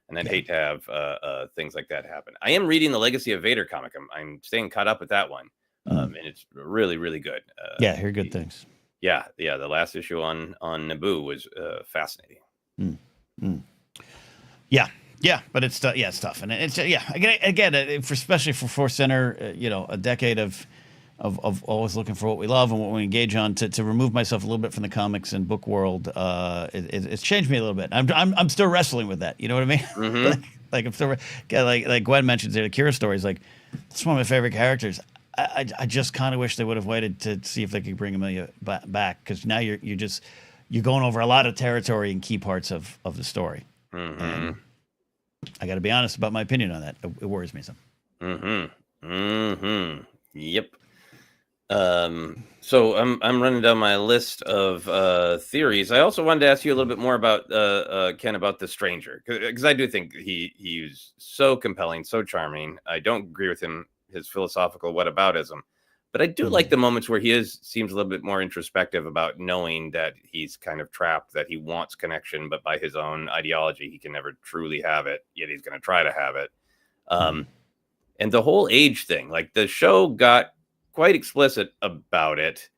And I'd hate to have things like that happen. I am reading the Legacy of Vader comic. I'm staying caught up with that one, and it's really, really good. I hear good things. Yeah. The last issue on Naboo was fascinating. Yeah, but it's it's tough, and it's again, especially for ForceCenter, a decade of always looking for what we love and what we engage on. To remove myself a little bit from the comics and book world, it's changed me a little bit. I'm still wrestling with that. You know what I mean? like I'm still like Gwen mentions there, the Kira stories. Like, that's one of my favorite characters. I just kind of wish they would have waited to see if they could bring Amelia back, because now you're going over a lot of territory and key parts of the story. Mm-hmm. And I got to be honest about my opinion on that. It worries me some. Mm-hmm. Mm-hmm. Yep. So I'm running down my list of theories. I also wanted to ask you a little bit more about Ken, about the stranger, because I do think he's so compelling, so charming. I don't agree with his philosophical whataboutism, but I do like the moments where seems a little bit more introspective about knowing that he's kind of trapped, that he wants connection, but by his own ideology he can never truly have it, yet he's going to try to have it. And the whole age thing, like the show got quite explicit about it,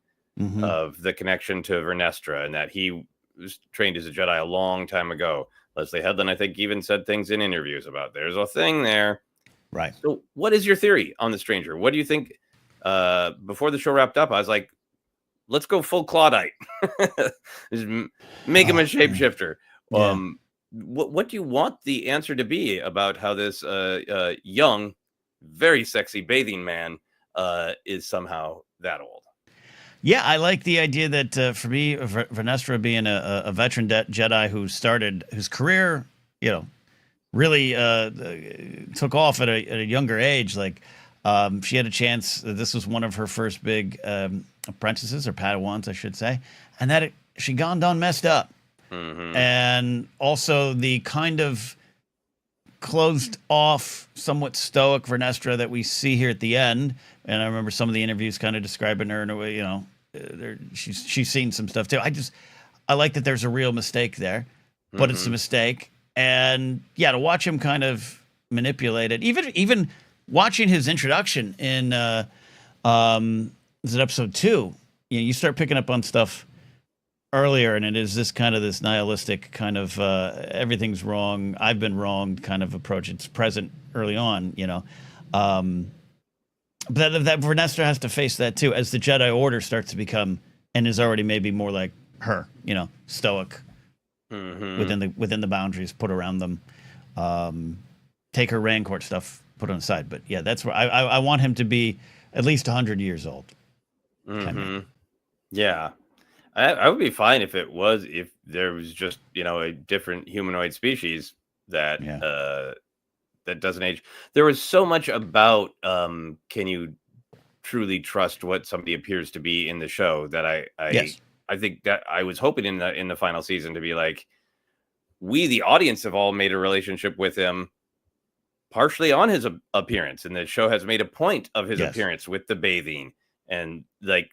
of the connection to Vernestra, and that he was trained as a Jedi a long time ago. Leslie Headland, I think, even said things in interviews about there's a thing there. Right. So what is your theory on the stranger? What do you think? Before the show wrapped up, I was like, let's go full Claudite. Just make him a shapeshifter. Yeah. What do you want the answer to be about how this young, very sexy bathing man is somehow that old? Yeah, I like the idea that for me, Vernestra being a veteran Jedi whose career, really took off at a younger age. Like she had a chance. This was one of her first big apprentices, or Padawans, I should say, and that she gone done messed up. And also the kind of closed off, somewhat stoic Vernestra that we see here at the end. And I remember some of the interviews kind of describing her in a way, she's seen some stuff too. I like that there's a real mistake there, but it's a mistake. And yeah, to watch him kind of manipulate it, even watching his introduction in is it episode 2? You start picking up on stuff earlier, and it is this nihilistic kind of everything's wrong, I've been wrong kind of approach. It's present early on, but that Vernestra has to face that too, as the Jedi Order starts to become, and is already maybe more like her, stoic within the boundaries put around them. Take her Rancourt stuff, put on the side. But yeah, that's where I want him to be at least 100 years old. Yeah. I would be fine if there was just, a different humanoid species that that doesn't age. There was so much about can you truly trust what somebody appears to be in the show that I think that I was hoping in the final season to be like, we the audience have all made a relationship with him partially on his appearance, and the show has made a point of his appearance with the bathing and like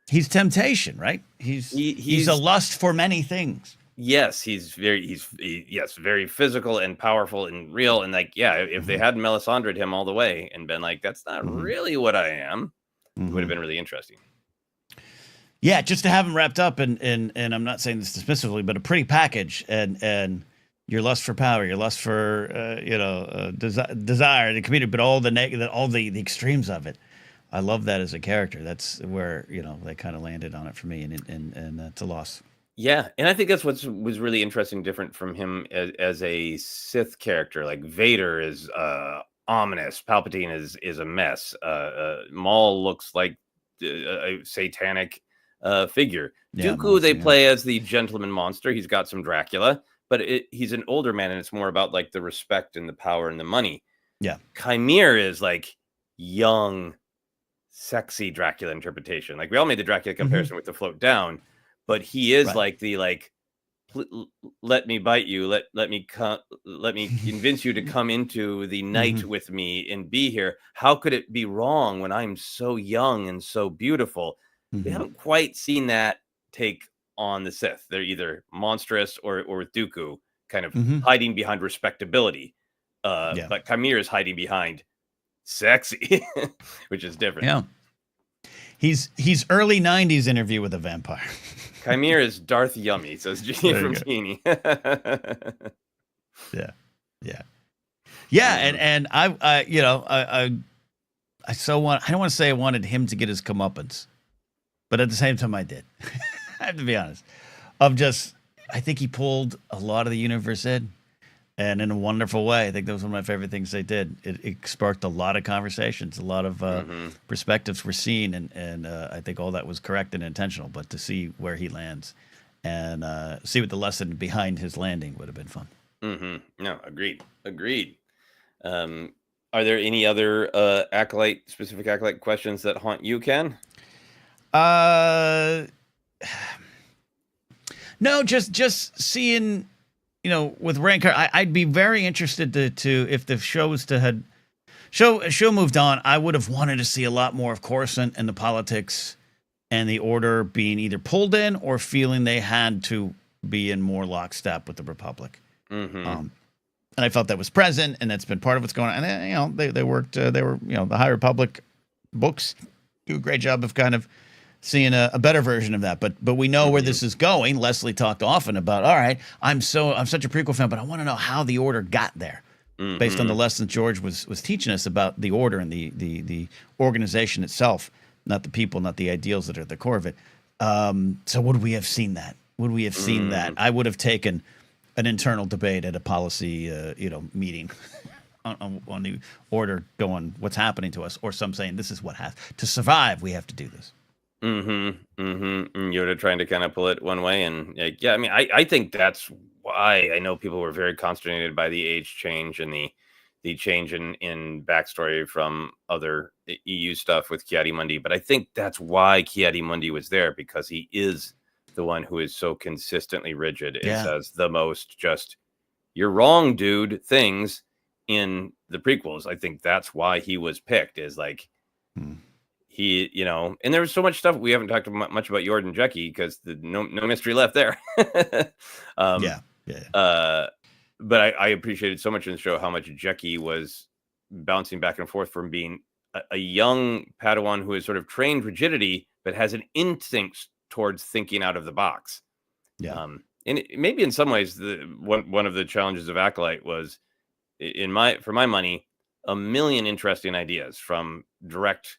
he's temptation, right? He's a lust for many things. Yes, he's very physical and powerful and real. And like, if they hadn't Melisandred him all the way and been like, that's not really what I am, it would have been really interesting. Yeah, just to have him wrapped up and I'm not saying this dismissively, but a pretty package, and your lust for power, your lust for desire, the community, but all the extremes of it. I love that as a character. That's where they kind of landed on it for me, and it's a loss. Yeah, and I think that's what was really interesting, different from him as a Sith character. Like Vader is ominous, Palpatine is a mess. Maul looks like a satanic figure. Yeah, Dooku they play as the gentleman monster. He's got some Dracula, but he's an older man, and it's more about like the respect and the power and the money. Yeah, Qimir is like young, sexy Dracula interpretation. Like we all made the Dracula comparison with the float down. But he is like the let me bite you, let me convince you to come into the night with me and be here. How could it be wrong when I'm so young and so beautiful? We haven't quite seen that take on the Sith. They're either monstrous or with Dooku kind of hiding behind respectability. But Qimir is hiding behind sexy, which is different. Yeah. He's early 90s Interview with a Vampire. Qimir is Darth Yummy, says Genie from Genie. Yeah. And I don't want to say I wanted him to get his comeuppance, but at the same time I did. I have to be honest. I think he pulled a lot of the universe in, and in a wonderful way. I think that was one of my favorite things they did. It sparked a lot of conversations, a lot of perspectives were seen, and I think all that was correct and intentional. But to see where he lands and see what the lesson behind his landing would have been fun. No, agreed. Are there any other specific Acolyte questions that haunt you, Ken? No, just seeing, with Rancor, I'd be very interested to if the show was to had show moved on, I would have wanted to see a lot more of Coruscant and the politics and the Order being either pulled in or feeling they had to be in more lockstep with the Republic. And I felt that was present, and that's been part of what's going on. And they worked. They were, the High Republic books do a great job of kind of seeing a better version of that. But we know where this is going. Leslie talked often about, all right, I'm such a prequel fan, but I want to know how the Order got there, based on the lessons George was teaching us about the Order and the organization itself, not the people, not the ideals that are at the core of it. So would we have seen that? Would we have seen that? I would have taken an internal debate at a policy, meeting on the Order going, what's happening to us, or some saying this is what has to survive. We have to do this. Yoda trying to kind of pull it one way, and I mean, I think that's why I know people were very consternated by the age change and the change in backstory from other EU stuff with Ki-Adi-Mundi. But I think that's why Ki-Adi-Mundi was there, because he is the one who is so consistently rigid and says the most just, you're wrong, dude, things in the prequels. I think that's why he was picked, is like, he, and there was so much stuff. We haven't talked much about Yord and Jecki because no mystery left there. But I appreciated so much in the show how much Jecki was bouncing back and forth from being a young Padawan who is sort of trained rigidity, but has an instinct towards thinking out of the box. And maybe in some ways, one of the challenges of Acolyte was, for my money, a million interesting ideas, from direct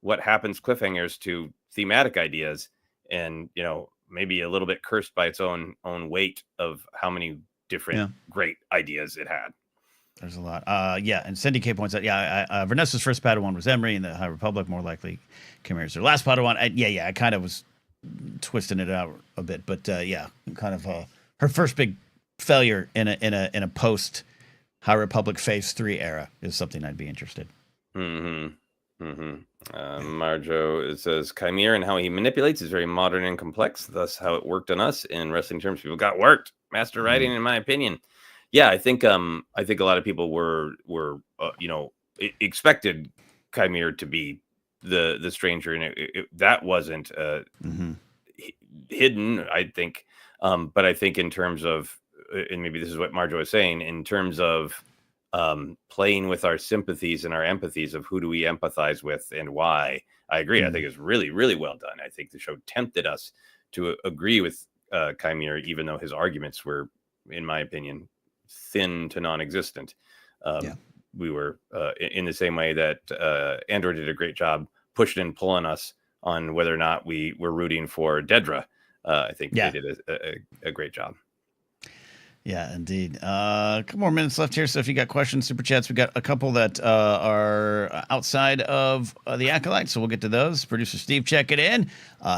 what happens cliffhangers to thematic ideas, and maybe a little bit cursed by its own weight of how many different great ideas it had. There's a lot. And Cindy K points out, Vanessa's first Padawan was Emery in the High Republic, more likely Qimir is her last Padawan. I kind of was twisting it out a bit, but kind of her first big failure in a post High Republic Phase 3 era is something I'd be interested. Marjo says Qimir and how he manipulates is very modern and complex, thus how it worked on us. In wrestling terms, people got worked. Master writing, in my opinion. I think a lot of people were expected Qimir to be the stranger, and that wasn't hidden, I think. But I think in terms of, and maybe this is what Marjo was saying, in terms of playing with our sympathies and our empathies of who do we empathize with and why, I agree. I think it's really, really well done. I think the show tempted us to agree with Qimir, even though his arguments were, in my opinion, thin to non-existent. We were in the same way that Andor did a great job pushing and pulling us on whether or not we were rooting for Dedra. I think they did a great job. Yeah, indeed. A couple more minutes left here. So if you got questions, super chats, we got a couple that are outside of the Acolyte. So we'll get to those. Producer Steve, check it in.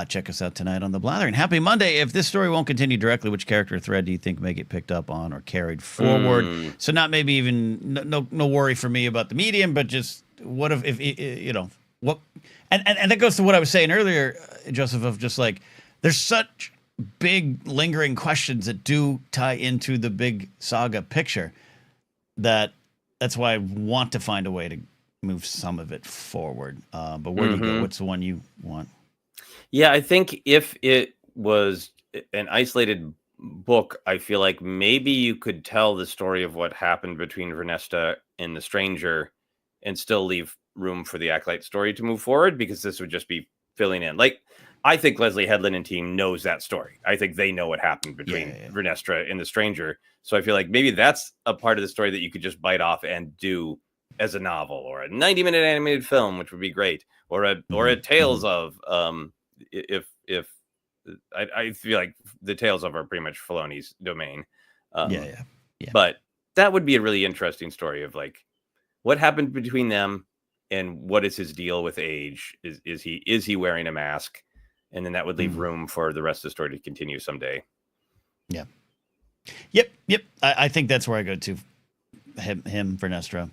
Check us out tonight on The Blather. And happy Monday. If this story won't continue directly, which character thread do you think may get picked up on or carried forward? So not maybe even no worry for me about the medium, but just what if what? And that goes to what I was saying earlier, Joseph, of just like there's such big lingering questions that do tie into the big saga picture that's why I want to find a way to move some of it forward. But where do you go? What's the one you want? I think if it was an isolated book, I feel like maybe you could tell the story of what happened between Vernesta and the Stranger and still leave room for the Acolyte story to move forward, because this would just be filling in. Like, I think Leslie Headland and team knows that story. I think they know what happened between Vernestra and the Stranger. So I feel like maybe that's a part of the story that you could just bite off and do as a novel or a 90-minute animated film, which would be great, or a Tales of. If I feel like the Tales of are pretty much Filoni's domain. But that would be a really interesting story of like what happened between them and what is his deal with age. Is he wearing a mask? and then that would leave room for the rest of the story to continue someday. Yeah. Yep. I think that's where I go to. Him Vernestra.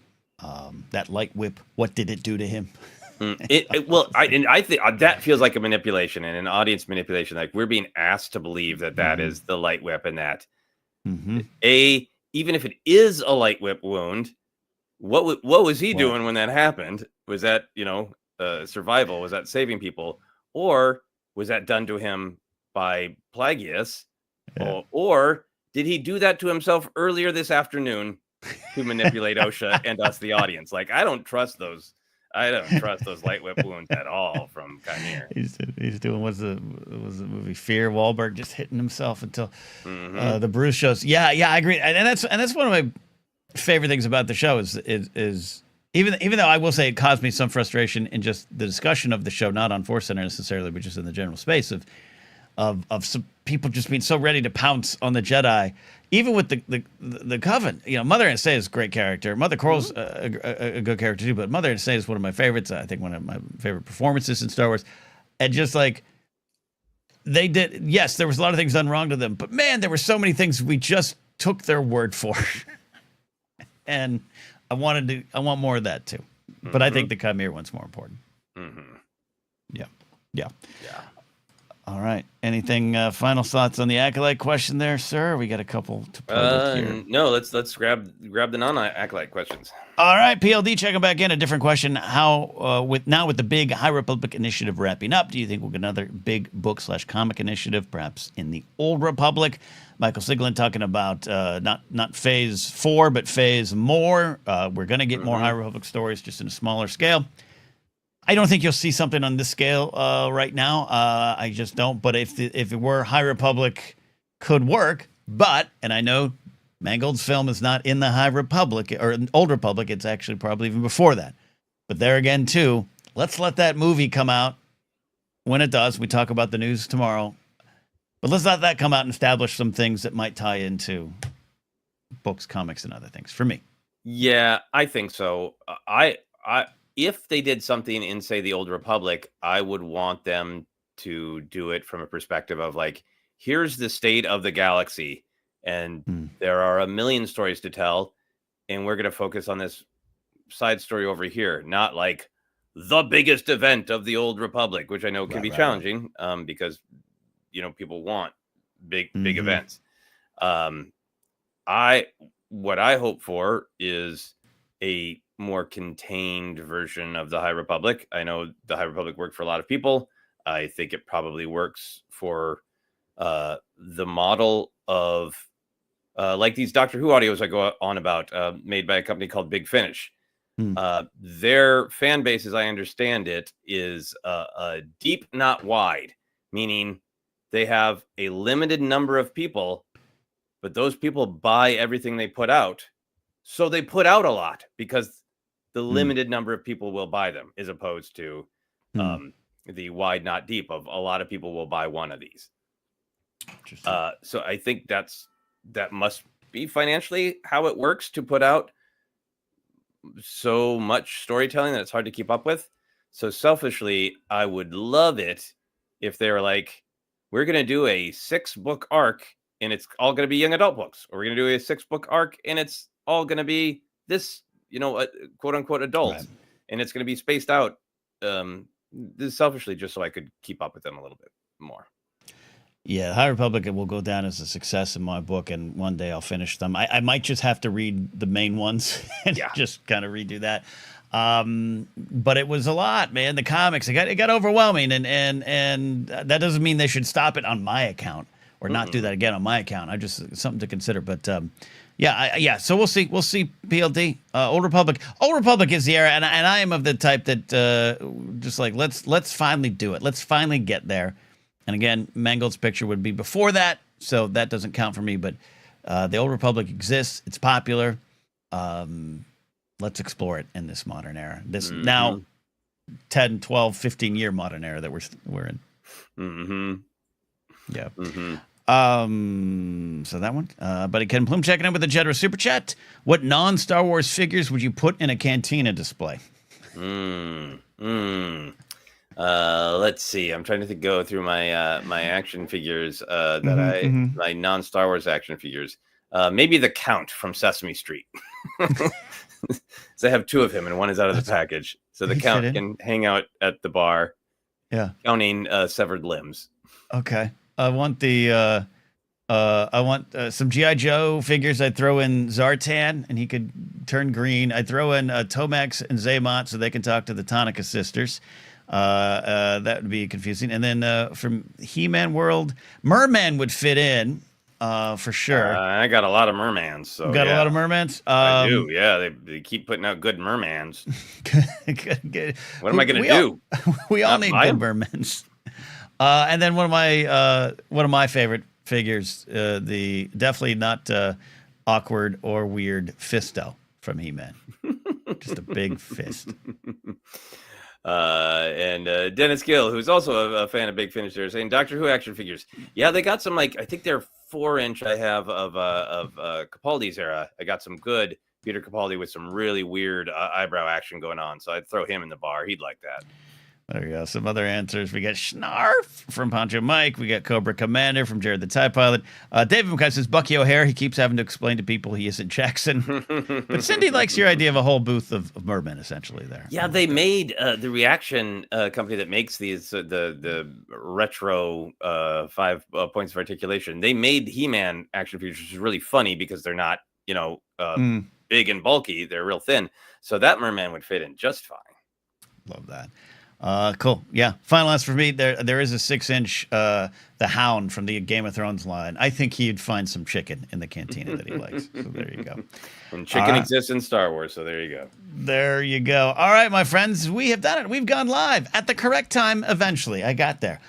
That light whip. What did it do to him? I think that feels like a manipulation and an audience manipulation. Like we're being asked to believe that is the light whip, and that even if it is a light whip wound, what was he doing when that happened? Was that survival? Was that saving people, or was that done to him by Plagueis, or did he do that to himself earlier this afternoon to manipulate Osha and us, the audience? Like I don't trust those light whip wounds at all from Qimir. He's doing was the movie Fear? Wahlberg just hitting himself until the bruise shows. Yeah, I agree, and that's one of my favorite things about the show is even though I will say it caused me some frustration in just the discussion of the show, not on ForceCenter necessarily, but just in the general space of some people just being so ready to pounce on the Jedi. Even with the Coven, Mother Anastasia is a great character. Mother Coral's a good character too, but Mother Anastasia is one of my favorites. I think one of my favorite performances in Star Wars. And just like they did, yes, there was a lot of things done wrong to them, but man, there were so many things we just took their word for. And I want more of that too. But I think the Qimir one's more important. Yeah. All right. Anything final thoughts on the Acolyte question there, sir? We got a couple to play with here. No, let's grab the non-Acolyte questions. All right, PLD, checking back in. A different question. How with the big High Republic initiative wrapping up, do you think we'll get another big book/comic initiative, perhaps in the Old Republic? Michael Siglin talking about not Phase 4, but Phase more. We're going to get more High Republic stories, just in a smaller scale. I don't think you'll see something on this scale right now. I just don't. But if it were, High Republic could work. And I know Mangold's film is not in the High Republic or Old Republic. It's actually probably even before that. But there again, too, let's let that movie come out when it does. We talk about the news tomorrow. But let's let that come out and establish some things that might tie into books, comics, and other things for me. Yeah, I think so. If they did something in, say, the Old Republic, I would want them to do it from a perspective of like, here's the state of the galaxy, and there are a million stories to tell, and we're going to focus on this side story over here, not like the biggest event of the Old Republic, which I know can be challenging because people want big events. What I hope for is a more contained version of the High Republic. I know the High Republic worked for a lot of people. I think it probably works for the model of like these Doctor Who audios I go on about, made by a company called Big Finish. Their fan base, as I understand it, is deep, not wide, meaning they have a limited number of people, but those people buy everything they put out. So they put out a lot because the limited number of people will buy them, as opposed to the wide, not deep of a lot of people will buy one of these. So I think that must be financially how it works to put out so much storytelling that it's hard to keep up with. So selfishly, I would love it if they were like, we're going to do a 6-book arc and it's all going to be young adult books, or we're going to do a 6-book arc and it's all going to be this, quote unquote adult, and it's going to be spaced out. This selfishly, just so I could keep up with them a little bit more. Yeah, High Republic will go down as a success in my book, and one day I'll finish them. I might just have to read the main ones and just kind of redo that. But it was a lot, man. The comics, it got overwhelming, and that doesn't mean they should stop it on my account or not do that again on my account. I just something to consider. But so we'll see. We'll see. PLD, Old Republic. Old Republic is the era, and I am of the type that just like let's finally do it. Let's finally get there. And again, Mangold's picture would be before that, so that doesn't count for me. But the Old Republic exists. It's popular. Let's explore it in this modern era. This now 10, 12, 15-year modern era that we're in. Yeah. So that one. Buddy Ken Plume checking in with a generous super chat. What non-Star Wars figures would you put in a Cantina display? Let's see. I'm trying to go through my my action figures that my non-Star Wars action figures. Maybe the Count from Sesame Street. So I have two of him, and one is out of the package. So the Count can hang out at the bar, counting severed limbs. Okay. I want the some G.I. Joe figures. I'd throw in Zartan, and he could turn green. I'd throw in Tomax and Zaymot so they can talk to the Tonica sisters. That would be confusing. And then from He-Man world, Merman would fit in for sure. I got a lot of mermans. So a lot of mermans. I do. Yeah, they keep putting out good mermans. Good. What am I going to do? We all need good mermans. And then one of my favorite figures, the definitely not awkward or weird Fisto from He-Man. Just a big fist. And Dennis Gill, who's also a fan of Big Finish, there, saying Doctor Who action figures. Yeah, they got some, like, I think they're 4-inch. I have of Capaldi's era. I got some good Peter Capaldi with some really weird eyebrow action going on. So I'd throw him in the bar. He'd like that. There we go. Some other answers. We got Snarf from Poncho Mike. We got Cobra Commander from Jared the TIE Pilot. David McKay says Bucky O'Hare. He keeps having to explain to people he isn't Jackson. But Cindy likes your idea of a whole booth of mermen, essentially, there. Yeah, they made the Reaction company that makes these, the retro 5 points of articulation. They made He-Man action figures, which is really funny because they're not, big and bulky. They're real thin. So that merman would fit in just fine. Love that. Cool. Yeah. Final answer for me. There is a 6-inch, the Hound from the Game of Thrones line. I think he'd find some chicken in the cantina that he likes. So there you go. And chicken exists in Star Wars. So there you go. There you go. All right, my friends, we have done it. We've gone live at the correct time. Eventually, I got there.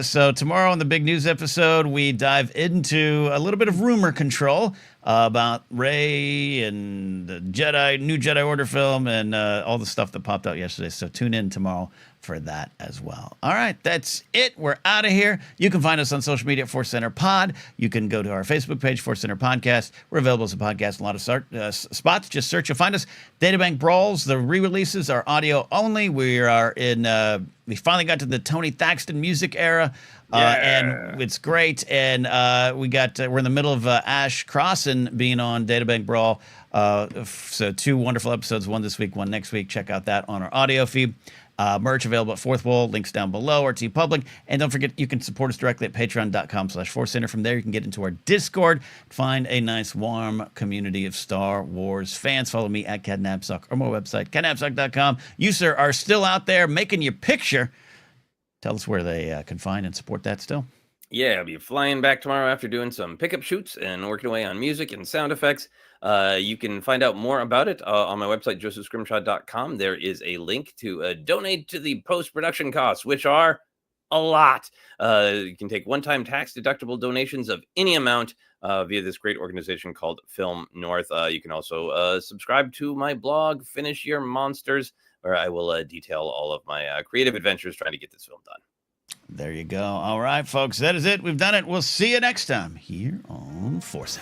So tomorrow on the big news episode, we dive into a little bit of rumor control about Rey and the new Jedi Order film and all the stuff that popped out yesterday. So tune in tomorrow for that as well. All right, that's it. We're out of here. You can find us on social media at ForceCenter Pod. You can go to our Facebook page, ForceCenter Podcast. We're available as a podcast in a lot of spots. Just search. You'll find us. Databank Brawls. The re-releases are audio only. We are in. We finally got to the Tony Thaxton music era, and it's great. And we're in the middle of Ash Crossan being on Databank Brawl. So 2 wonderful episodes, one this week, one next week. Check out that on our audio feed. Merch available at Fourth Wall, links down below, or TeePublic. And don't forget, you can support us directly at patreon.com/ForceCenter. From there, you can get into our Discord, find a nice, warm community of Star Wars fans. Follow me at Cadnapsuck or my website, cadnapsuck.com. You, sir, are still out there making your picture. Tell us where they can find and support that still. Yeah, I'll be flying back tomorrow after doing some pickup shoots and working away on music and sound effects. You can find out more about it on my website, josephscrimshaw.com. There is a link to donate to the post-production costs, which are a lot. You can take one-time tax-deductible donations of any amount via this great organization called Film North. You can also subscribe to my blog, Finish Your Monsters, where I will detail all of my creative adventures trying to get this film done. There you go. All right, folks, that is it. We've done it. We'll see you next time here on ForceCenter.